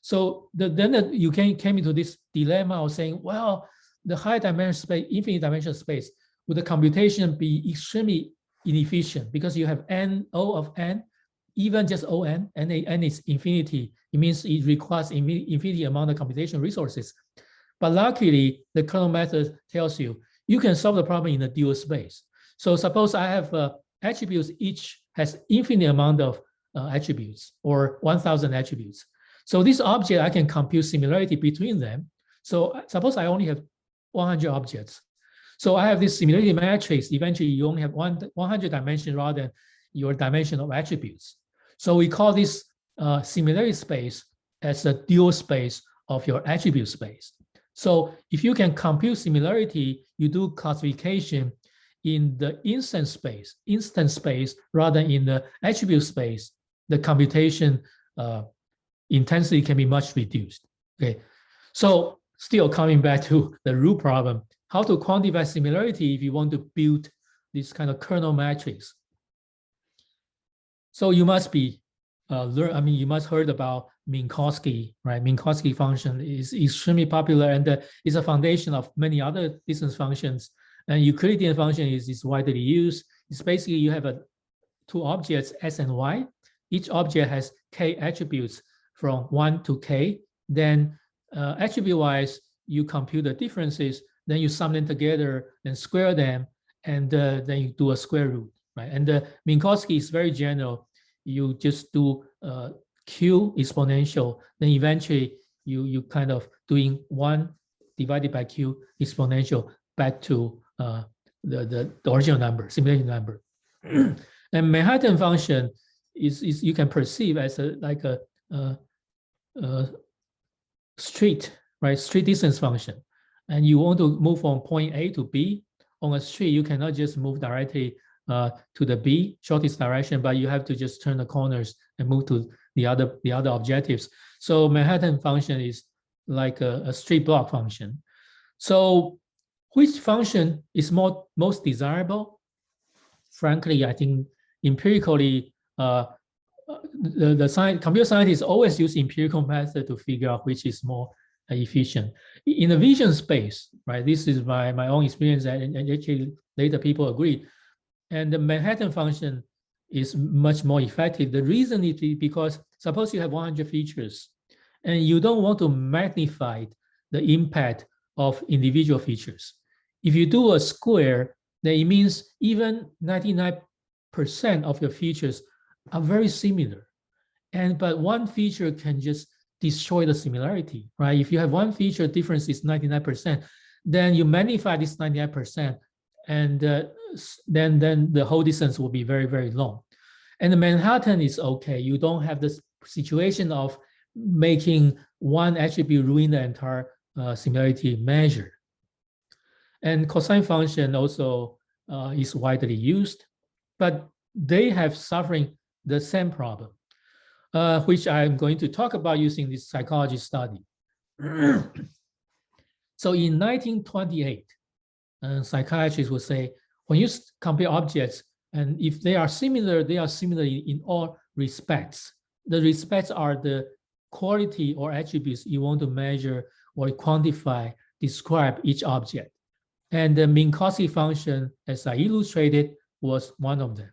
So then you came into this dilemma of saying, well, the high dimensional space, infinite dimensional space, would the computation be extremely inefficient because you have O of n, even just O(n), and n is infinity. It means it requires infinity amount of computation resources. But luckily, the kernel method tells you can solve the problem in a dual space. So suppose I have attributes, each has infinite amount of attributes, or 1,000 attributes. So this object, I can compute similarity between them. So suppose I only have 100 objects. So I have this similarity matrix. Eventually, you only have 100 dimensions rather than your dimension of attributes. So we call this similarity space as a dual space of your attribute space. So if you can compute similarity, you do classification in the instant space rather than in the attribute space, the computation intensity can be much reduced. Okay, so still coming back to the root problem, how to quantify similarity if you want to build this kind of kernel matrix. So you must be you must heard about Minkowski, right? Minkowski function is extremely popular, and is a foundation of many other distance functions. And Euclidean function is widely used. It's basically you have two objects, S and Y. Each object has k attributes from 1 to k. Then attribute-wise, you compute the differences, then you sum them together, then square them, and then you do a square root, right? And Minkowski is very general. You just do q exponential, then eventually you kind of doing 1 divided by q exponential back to the original number, simulated number. And Manhattan function is you can perceive as like a street, right? Street distance function. And you want to move from point A to B on a street, you cannot just move directly to the B, shortest direction, but you have to just turn the corners and move to the other objectives. So Manhattan function is like a street block function. So which function is most desirable? Frankly, I think empirically, computer scientists always use empirical method to figure out which is more efficient. In the vision space, right? This is my own experience, and actually later people agree. And the Manhattan function is much more effective. The reason is because suppose you have 100 features, and you don't want to magnify the impact of individual features. If you do a square, then it means even 99% of your features are very similar. But one feature can just destroy the similarity, right? If you have one feature difference is 99%, then you magnify this 99%, and then the whole distance will be very, very long. And the Manhattan is okay. You don't have this situation of making one attribute ruin the entire similarity measure. And cosine function also is widely used, but they have suffering the same problem, which I'm going to talk about using this psychology study. So in 1928, psychiatrists would say, when you compare objects, and if they are similar in all respects. The respects are the quality or attributes you want to measure or quantify, describe each object. And the Minkowski function, as I illustrated, was one of them.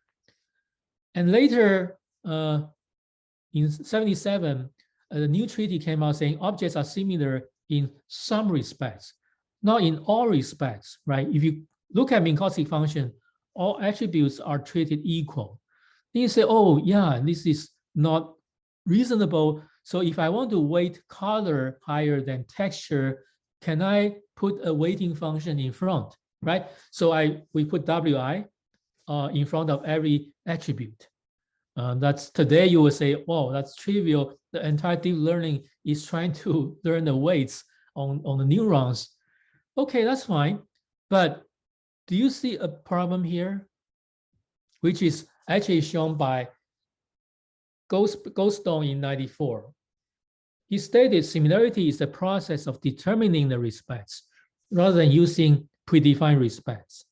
And later, in 1977, a new treaty came out saying objects are similar in some respects, not in all respects, right? If you look at Minkowski function, all attributes are treated equal. Then you say, oh yeah, this is not reasonable. So if I want to weight color higher than texture, can I put a weighting function in front, right? So we put WI in front of every attribute. That's today you will say, wow, that's trivial. The entire deep learning is trying to learn the weights on the neurons. Okay, that's fine. But do you see a problem here? Which is actually shown by Goldstone in 1994. He stated similarity is the process of determining the respects rather than using predefined respects.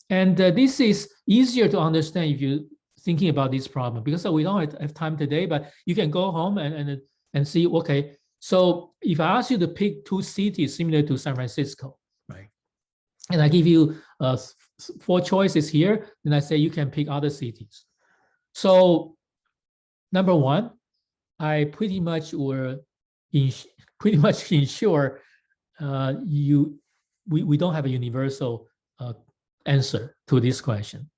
And this is easier to understand if you're thinking about this problem, because we don't have time today, but you can go home and see, okay, so if I ask you to pick two cities similar to San Francisco, right? And I give you 4 choices here, then I say you can pick other cities. So number 1, I pretty much ensure we don't have a universal answer to this question,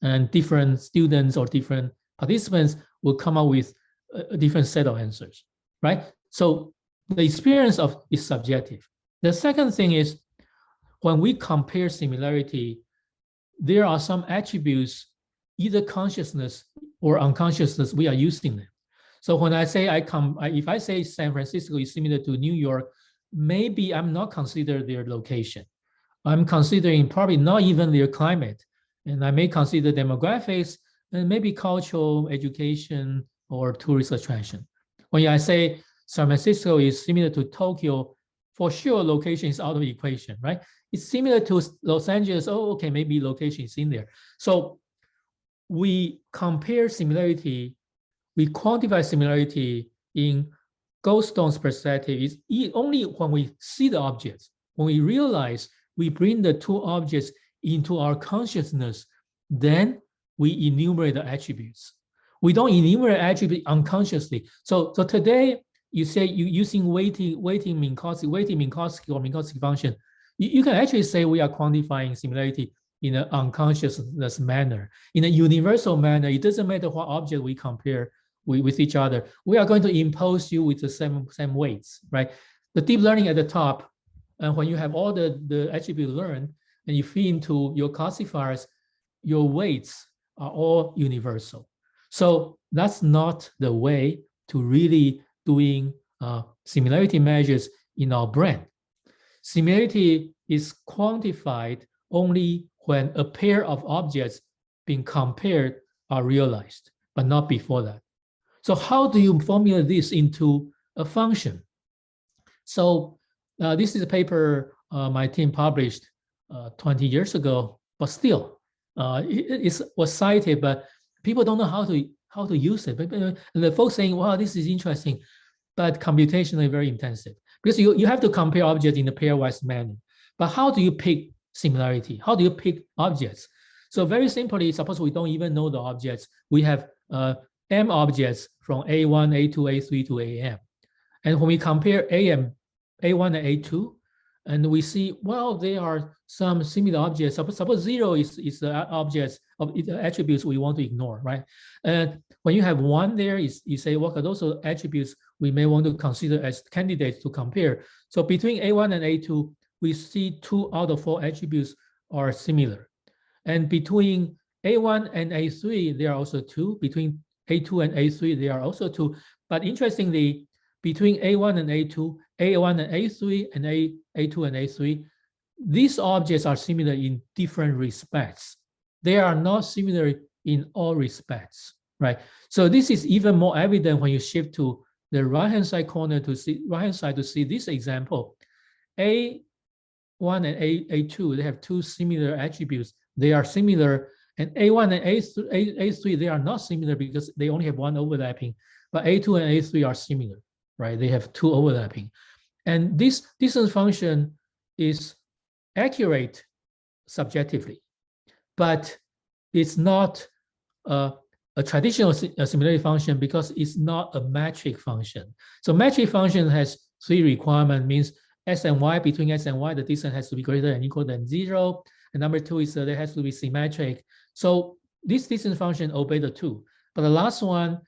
and different students or different participants will come up with a different set of answers, right? So the experience is subjective. The second thing is, when we compare similarity, there are some attributes, either consciousness or unconsciousness, we are using them. So when I say if I say San Francisco is similar to New York, maybe I'm not considering their location. I'm considering probably not even their climate. And I may consider demographics and maybe cultural, education, or tourist attraction. When I say San Francisco is similar to Tokyo, for sure location is out of the equation, right? It's similar to Los Angeles. Oh, okay, maybe location is in there. So we compare similarity, we quantify similarity in Goldstone's perspective is only when we see the objects, when we realize we bring the 2 objects into our consciousness, then we enumerate the attributes. We don't enumerate attributes unconsciously. So today, you say you're using weighting Minkowski or Minkowski function. You can actually say we are quantifying similarity in an unconsciousness manner. In a universal manner, it doesn't matter what object we compare with each other. We are going to impose you with the same weights, right? The deep learning at the top, and when you have all the attributes learned, and you feed into your classifiers, your weights are all universal. So that's not the way to really doing similarity measures in our brain. Similarity is quantified only when a pair of objects being compared are realized, but not before that. So how do you formulate this into a function? So this is a paper my team published 20 years ago, but still it was cited, but people don't know how to use it. And the folks saying, wow, this is interesting, but computationally very intensive. Because you have to compare objects in a pairwise manner. But how do you pick similarity? How do you pick objects? So very simply, suppose we don't even know the objects. We have M objects from A1, A2, A3 to AM. And when we compare A1 and A2, and we see, well, there are some similar objects. Suppose 0 is the objects of the attributes we want to ignore, right? And when you have 1 there, you say, well, those are attributes we may want to consider as candidates to compare. So between A1 and A2, we see 2 out of 4 attributes are similar. And between A1 and A3, there are also 2. Between A2 and A3, there are also 2. But interestingly, between A1 and A2, A1 and A3, and A2 and A3, these objects are similar in different respects. They are not similar in all respects, right? So this is even more evident when you shift to the right-hand side corner to see this example. A1 and A2, they have 2 similar attributes. They are similar, and A1 and A3, they are not similar because they only have 1 overlapping, but A2 and A3 are similar, right? They have 2 overlapping. And this distance function is accurate subjectively, but it's not a traditional similarity function because it's not a metric function. So metric function has 3 requirements, means S and Y, between S and Y, the distance has to be greater than or equal than 0. And number 2 is there has to be symmetric. So this distance function obeys the 2. But the last one,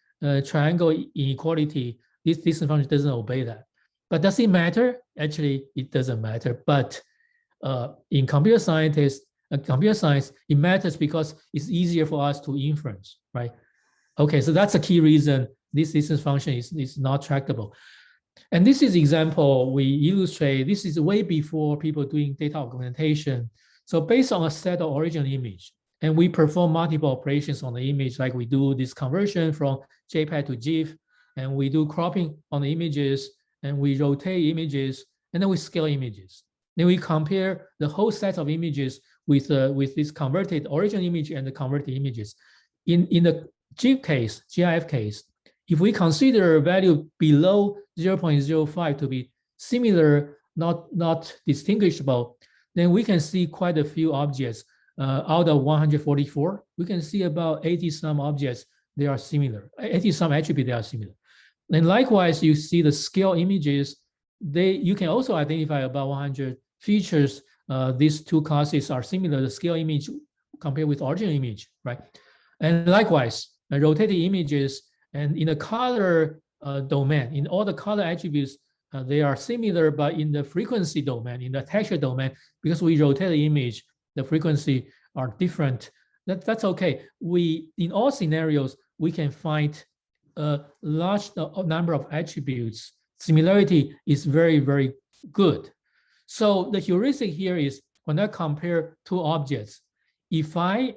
triangle inequality, this distance function doesn't obey that. But does it matter? Actually, it doesn't matter. But in computer science, it matters because it's easier for us to inference, right? Okay, so that's a key reason this distance function is not tractable. And this is example we illustrate. This is way before people doing data augmentation. So based on a set of original image, and we perform multiple operations on the image, like we do this conversion from JPEG to GIF, and we do cropping on the images, and we rotate images, and then we scale images. Then we compare the whole set of images with this converted original image and the converted images. In the GIF case, GIF case, if we consider a value below 0.05 to be similar, not distinguishable, then we can see quite a few objects. Out of 144, we can see about 80 some objects, they are similar. 80 some attributes, they are similar. And likewise, you see the scale images, you can also identify about 100 features. These 2 classes are similar, the scale image compared with original image, right? And likewise, rotated images, and in the color domain, in all the color attributes, they are similar, but in the frequency domain, in the texture domain, because we rotate the image, the frequency are different. That's okay. In all scenarios, we can find a large number of attributes. Similarity is very, very good. So the heuristic here is when I compare 2 objects, if I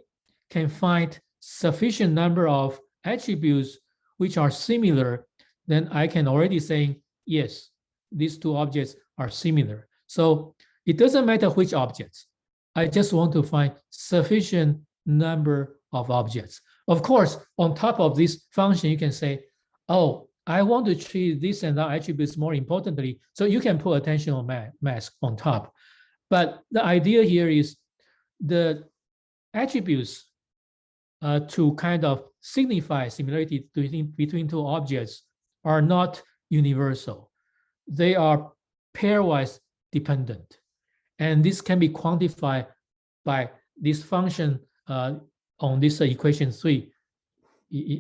can find sufficient number of attributes which are similar, then I can already say, yes, these 2 objects are similar. So it doesn't matter which objects. I just want to find sufficient number of objects. Of course, on top of this function, you can say, oh, I want to treat this and that attributes more importantly. So you can put attentional mask on top. But the idea here is the attributes to kind of signify similarity between 2 objects are not universal. They are pairwise dependent. And this can be quantified by this function on this equation 3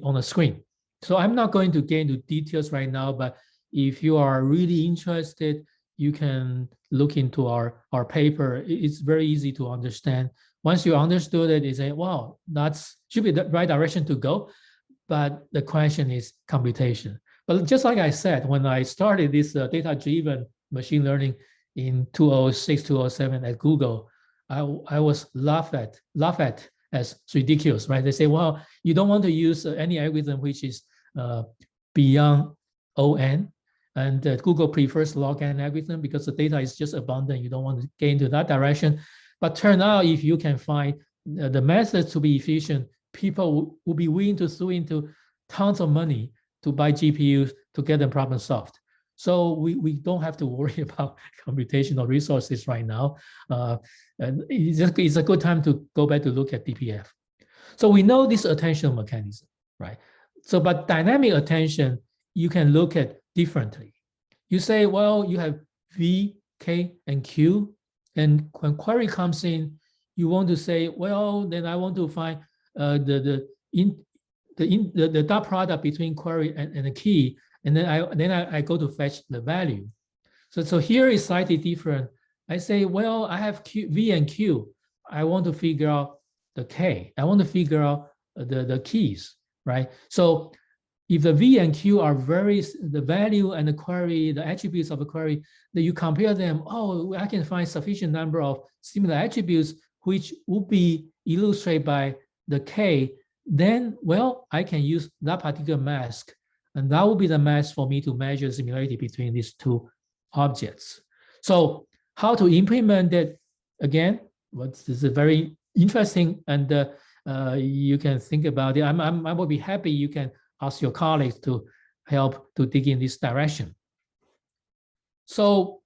on the screen. So I'm not going to get into details right now, but if you are really interested, you can look into our paper. It's very easy to understand. Once you understood it, you say, wow, that's should be the right direction to go. But the question is computation. But just like I said, when I started this data-driven machine learning in 2006, 2007 at Google, I was laughed at as ridiculous, right? They say, well, you don't want to use any algorithm which is beyond ON. And Google prefers log n algorithm because the data is just abundant. You don't want to get into that direction. But turn out if you can find the methods to be efficient, people will be willing to throw into tons of money to buy GPUs to get the problem solved. So we don't have to worry about computational resources right now. And it's a good time to go back to look at DPF. So we know this attentional mechanism, right? So, but dynamic attention, you can look at differently. You say, well, you have V, K, and Q. And when query comes in, you want to say, well, then I want to find the dot product between query and the key, and then I go to fetch the value. So here is slightly different. I say, well, I have V and Q. I want to figure out the K. I want to figure out the keys, right? So if the V and Q are the value and the query, the attributes of a query, that you compare them, oh, I can find sufficient number of similar attributes which would be illustrated by the K, then, well, I can use that particular mask. And that will be the mask for me to measure similarity between these two objects. So how to implement it? Again, this is very interesting, and you can think about it. I will be happy you can ask your colleagues to help to dig in this direction. So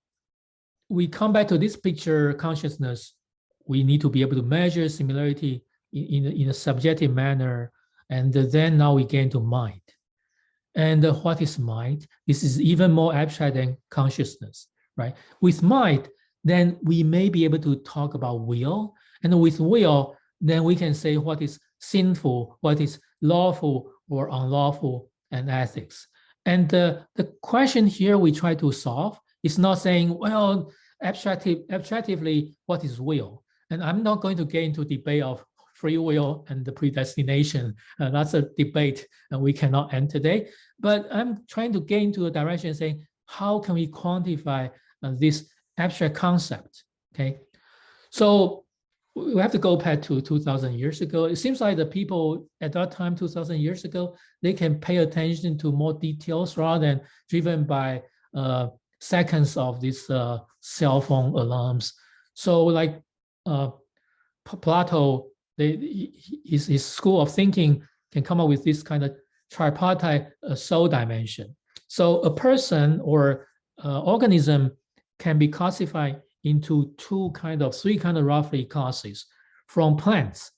we come back to this picture consciousness. We need to be able to measure similarity in a subjective manner, and then now we get into mind. And what is mind? This is even more abstract than consciousness, right? With mind, then we may be able to talk about will, and with will, then we can say what is sinful, what is lawful or unlawful, and ethics. And the question here we try to solve is not saying, well, abstractively, what is will? And I'm not going to get into debate of free will and the predestination. That's a debate and we cannot end today. But I'm trying to get into a direction saying, how can we quantify this abstract concept, okay? So we have to go back to 2,000 years ago. It seems like the people at that time, 2,000 years ago, they can pay attention to more details rather than driven by seconds of these cell phone alarms. So like Plato, his school of thinking can come up with this kind of tripartite soul dimension. So a person or organism can be classified into three kind of roughly classes, from plants,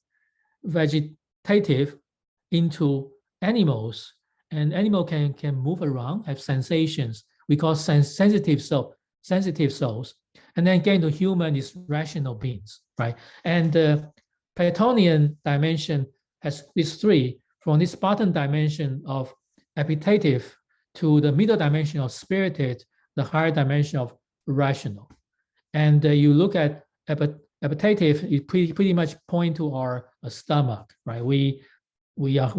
vegetative, into animals, and animal can move around, have sensations. We call sensitive souls, and then get into human is rational beings, right? And the Platonian dimension has these three, from this bottom dimension of appetitive to the middle dimension of spirited, the higher dimension of rational. And you look at appetitive, it pretty much point to our stomach, right? We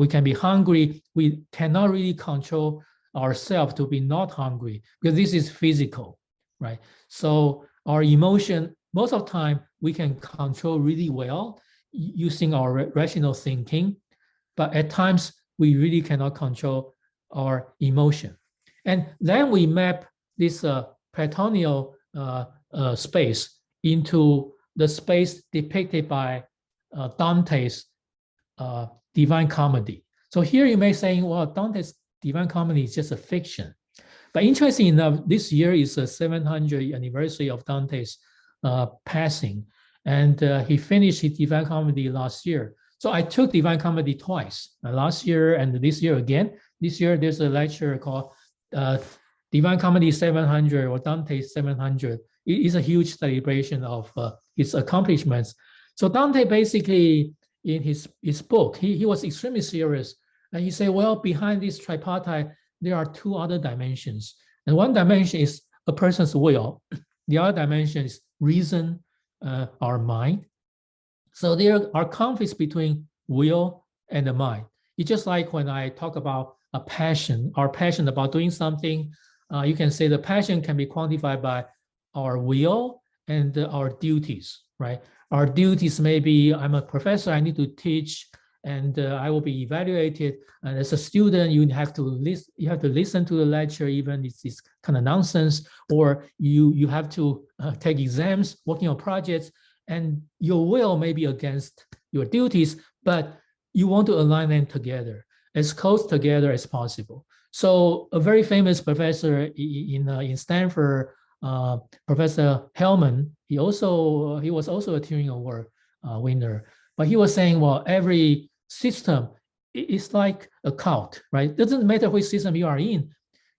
can be hungry. We cannot really control ourselves to be not hungry because this is physical, right? So our emotion, most of the time, we can control really well using our rational thinking, but at times we really cannot control our emotion. And then we map this Platonian space into the space depicted by Dante's Divine Comedy. So here you may say, well, Dante's Divine Comedy is just a fiction. But interesting enough, this year is the 700th anniversary of Dante's passing. And he finished his Divine Comedy last year. So I took Divine Comedy twice, last year and this year again. This year there's a lecture called Divine Comedy 700 or Dante 700. It is a huge celebration of his accomplishments. So Dante basically, in his book, he was extremely serious. And he said, well, behind this tripartite, there are two other dimensions. And one dimension is a person's will. The other dimension is reason, our mind. So there are conflicts between will and the mind. It's just like when I talk about a passion, our passion about doing something, you can say the passion can be quantified by our will and our duties, right? Our duties may be, I'm a professor, I need to teach, and I will be evaluated. And as a student, you have to listen to the lecture, even if it's kind of nonsense, or you have to take exams, working on projects, and your will may be against your duties, but you want to align them together, as close together as possible. So a very famous professor in Stanford, Professor Hellman, he was also a Turing Award winner, but he was saying, well, every system is like a cult, right? Doesn't matter which system you are in,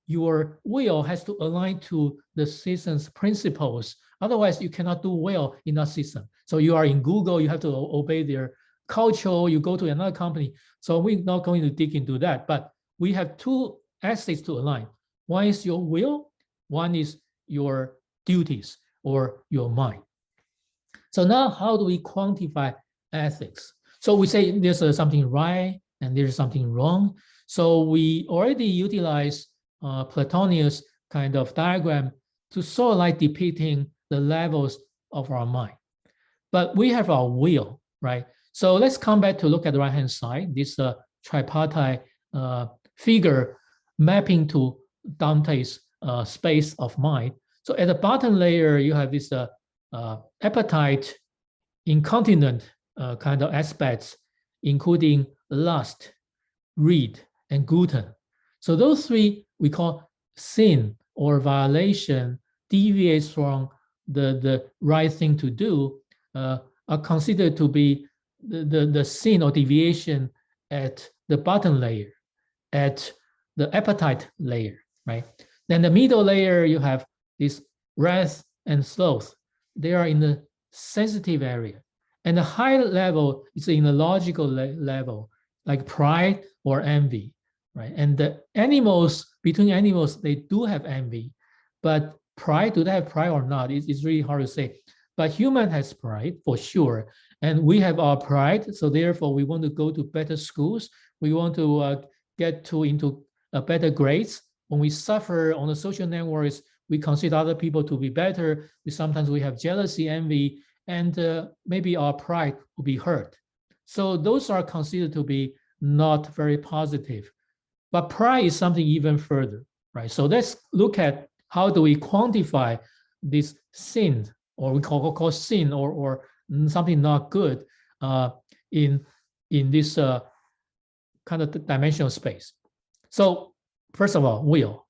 your will has to align to the system's principles. Otherwise, you cannot do well in that system. So you are in Google, you have to obey their culture, you go to another company. So we're not going to dig into that, but we have two aspects to align. One is your will, one is your duties or your mind. So now how do we quantify ethics? So we say there's something right and there's something wrong. So we already utilize Platonius kind of diagram to sort of like depicting the levels of our mind. But we have our will, right? So let's come back to look at the right-hand side, this tripartite figure mapping to Dante's space of mind. So at the bottom layer, you have this appetite, incontinent kind of aspects, including lust, greed, and gluten. So those three we call sin or violation, deviates from the right thing to do, are considered to be the sin or deviation at the bottom layer, at the appetite layer, right? Then the middle layer, you have this wrath and sloth. They are in the sensitive area. And the higher level is in the logical level, like pride or envy, right? And the animals, between animals, they do have envy, but pride, do they have pride or not? It's really hard to say. But human has pride for sure. And we have our pride. So therefore we want to go to better schools. We want to get into better grades. When we suffer on the social networks, we consider other people to be better. Sometimes we have jealousy, envy, and maybe our pride will be hurt. So those are considered to be not very positive. But pride is something even further, right? So let's look at how do we quantify this sin, or we call sin, or something not good in this kind of dimensional space. So first of all, will.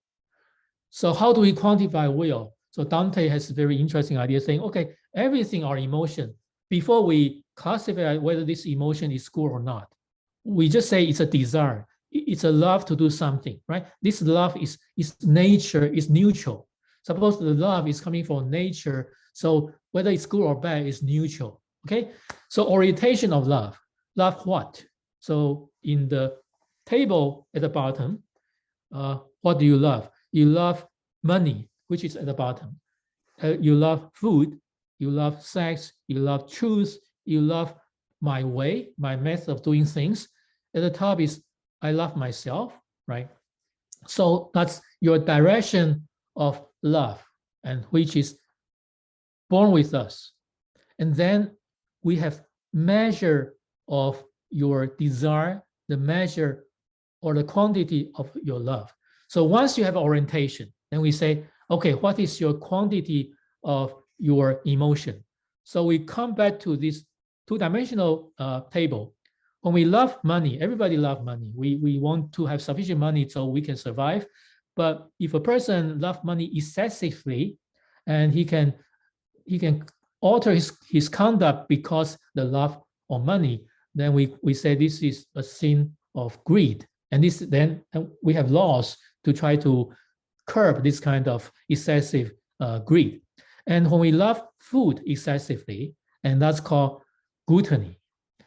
So how do we quantify will? So Dante has a very interesting idea saying, okay, everything are emotion. Before we classify whether this emotion is good or not, we just say it's a desire. It's a love to do something, right? This love is nature, is neutral. Suppose the love is coming from nature, so whether it's good or bad is neutral, okay? So orientation of love. Love what? So in the table at the bottom, what do you love? You love money, which is at the bottom. You love food, you love sex, you love truth, you love my way, my method of doing things. At the top is I love myself, right? So that's your direction of love, and which is born with us. And then we have measure of your desire, the measure or the quantity of your love. So once you have orientation, then we say, okay, what is your quantity of your emotion? So we come back to this two-dimensional table. When we love money, everybody loves money. We want to have sufficient money so we can survive. But if a person loves money excessively, and he can alter his conduct because the love of money, then we say this is a sin of greed. And this then we have laws to try to curb this kind of excessive greed. And when we love food excessively, and that's called gluttony.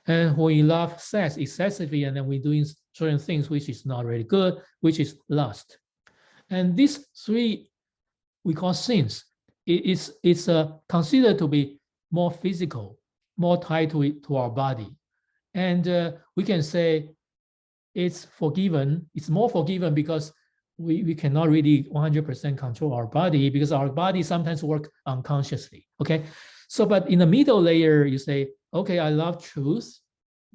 And when we love sex excessively, and then we're doing certain things which is not really good, which is lust. And these three we call sins. It's considered to be more physical, more tied to our body. And we can say it's forgiven. It's more forgiven because we cannot really 100% control our body, because our body sometimes work unconsciously. Okay, so but in the middle layer, you say, okay, I love truth,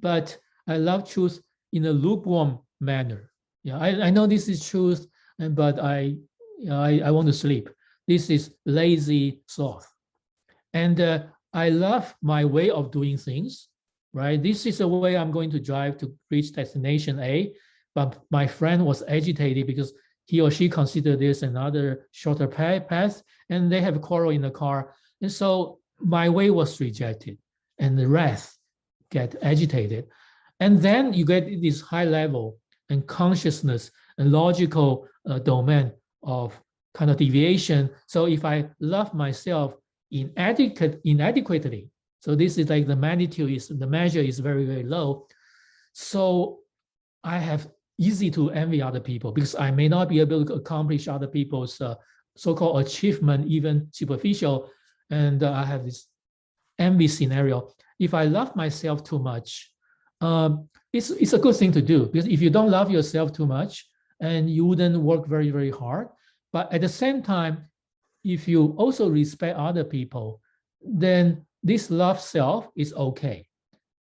but I love truth in a lukewarm manner. Yeah, I know this is truth, but I want to sleep. This is lazy sloth. And I love my way of doing things, right? This is the way I'm going to drive to reach destination A. But my friend was agitated because he or she considered this another shorter path, and they have a quarrel in the car. And so my way was rejected, and the wrath get agitated. And then you get this high level and consciousness and logical domain of kind of deviation. So if I love myself inadequately, so this is like the measure is very, very low. So I have easy to envy other people because I may not be able to accomplish other people's so-called achievement, even superficial. And I have this envy scenario. If I love myself too much, it's a good thing to do, because if you don't love yourself too much, and you wouldn't work very, very hard. But at the same time, if you also respect other people, then this love self is okay.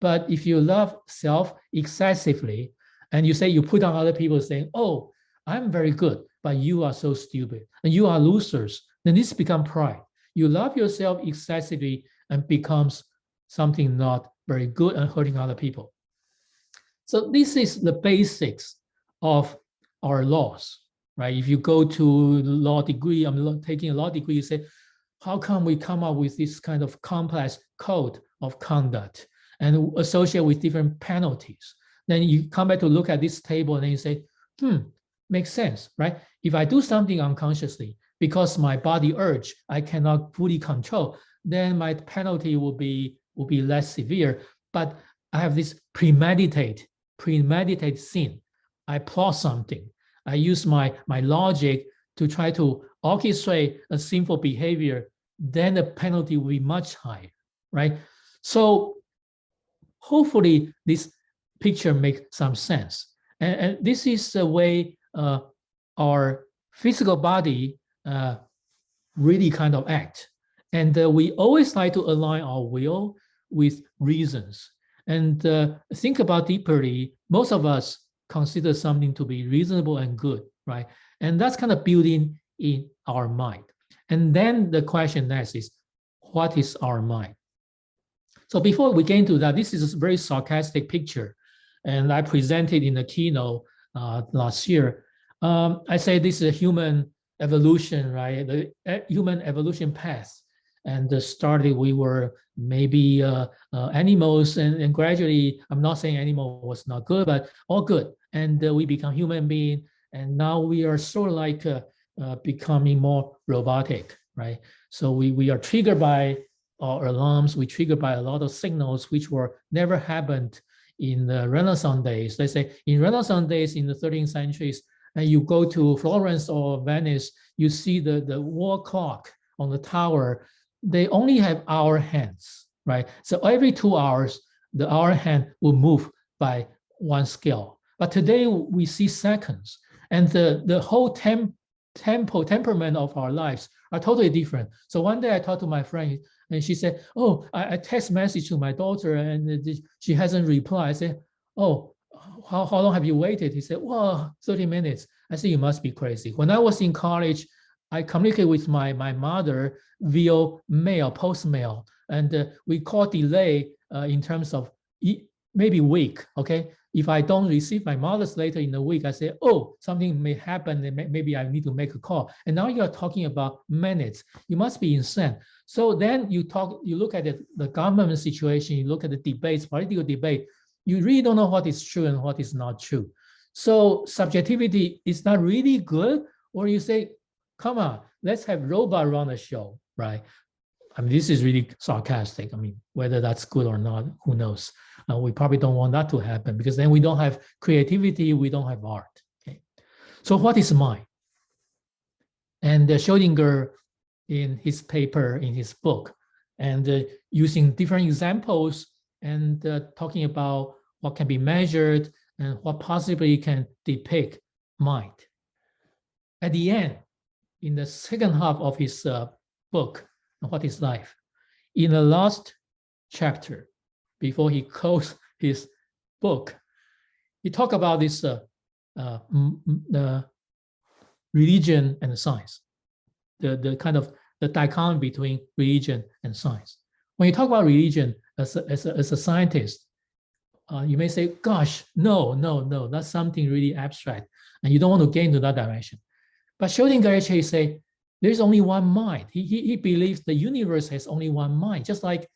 But if you love self excessively, and you say you put on other people saying, oh, I'm very good, but you are so stupid, and you are losers, then this becomes pride. You love yourself excessively and becomes something not very good and hurting other people. So this is the basics of our laws, right? If you go to law degree, I'm taking a law degree, you say, how come we come up with this kind of complex code of conduct and associate with different penalties? Then you come back to look at this table and then you say, makes sense, right? If I do something unconsciously because my body urge I cannot fully control, then my penalty will be less severe. But I have this premeditated sin. I plot something. I use my logic to try to orchestrate a sinful behavior, then the penalty will be much higher, right? So hopefully this picture makes some sense. And this is the way our physical body really kind of act. And we always like to align our will with reasons. And think about deeply, most of us consider something to be reasonable and good, right? And that's kind of building in our mind. And then the question next is, what is our mind? So before we get into that, this is a very sarcastic picture. And I presented in the keynote last year. I say this is a human evolution, right? The human evolution path. And started, we were maybe animals, and gradually, I'm not saying animal was not good, but all good. And we become human being, and now we are sort of like becoming more robotic, right? So we are triggered by our alarms, we triggered by a lot of signals which were never happened in the Renaissance days. They say in Renaissance days in the 13th centuries, and you go to Florence or Venice, you see the wall clock on the tower. They only have hour hands, right? So every 2 hours, the hour hand will move by one scale. But today we see seconds, and the whole temperament of our lives are totally different. So one day I talked to my friend, and she said, oh, I text message to my daughter, and she hasn't replied. I said, oh, how long have you waited? He said, well, 30 minutes. I said, you must be crazy. When I was in college, I communicate with my mother via mail, post mail, and we call delay in terms of maybe week, okay? If I don't receive my mother's letter in a week, I say, oh, something may happen, and maybe I need to make a call. And now you're talking about minutes. You must be insane. So then you look at the government situation, you look at the debates, political debate, you really don't know what is true and what is not true. So subjectivity is not really good, or you say, come on, let's have robot run the show, right? I mean, this is really sarcastic. I mean, whether that's good or not, who knows? We probably don't want that to happen, because then we don't have creativity, we don't have art. Okay. So what is mind? And Schrödinger, in his paper, in his book, and using different examples and talking about what can be measured and what possibly can depict mind. At the end, in the second half of his book, What is Life, in the last chapter, before he closed his book, he talked about this the religion and science, the kind of the dichotomy between religion and science. When you talk about religion as a scientist, you may say, gosh, no, that's something really abstract, and you don't want to get into that direction. But Schrödinger actually say, there's only one mind. He believes the universe has only one mind, just like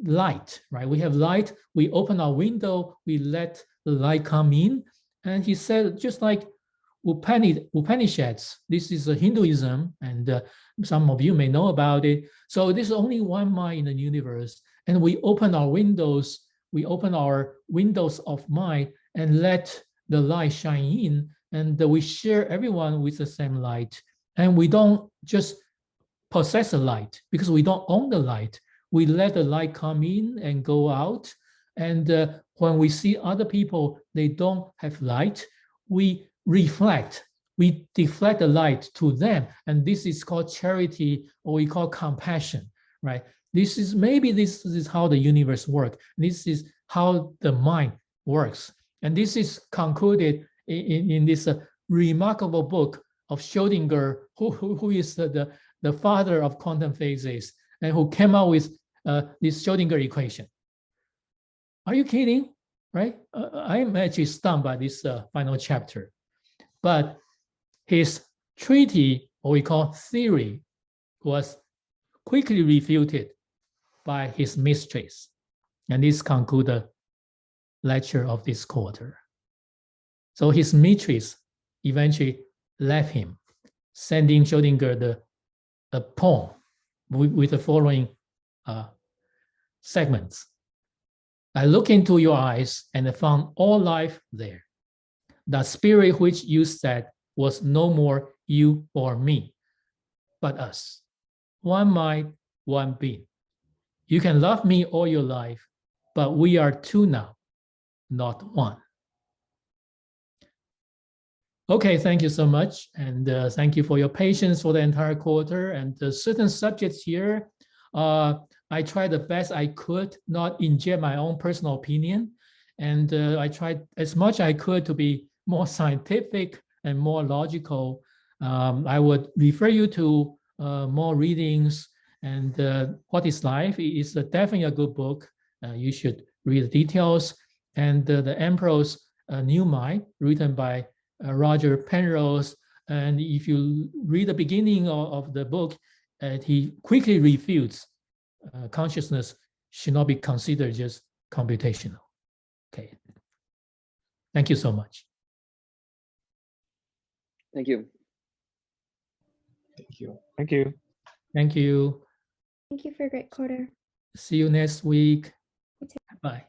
light, right? We have light, we open our window, we let the light come in. And he said, just like Upanishads, this is a Hinduism, and some of you may know about it. So there's only one mind in the universe, and we open our windows of mind and let the light shine in, and we share everyone with the same light. And we don't just possess the light because we don't own the light. We let the light come in and go out. And when we see other people, they don't have light, we reflect, we deflect the light to them. And this is called charity, or we call compassion, right? This is how the universe works. This is how the mind works. And this is concluded in this remarkable book of Schrödinger, who is the father of quantum physics, and who came out with this Schrödinger equation. Are you kidding? Right? I'm actually stunned by this final chapter. But his treatise, or we call theory, was quickly refuted by his mistress. And this concludes the lecture of this quarter. So his mistress eventually left him, sending Schrödinger a poem with the following segments. I looked into your eyes and found all life there. The spirit which you said was no more you or me, but us. One mind, one being. You can love me all your life, but we are two now, not one. Okay, thank you so much. And thank you for your patience for the entire quarter. And certain subjects here, I tried the best I could not inject my own personal opinion. And I tried as much as I could to be more scientific and more logical. I would refer you to more readings. And What is Life is definitely a good book. You should read the details. And The Emperor's New Mind, written by Roger Penrose. And if you read the beginning of the book, he quickly refutes consciousness should not be considered just computational. Okay. Thank you so much.
Thank you.
Thank you. Thank you.
Thank you.
Thank you for a great quarter.
See you next week. Bye.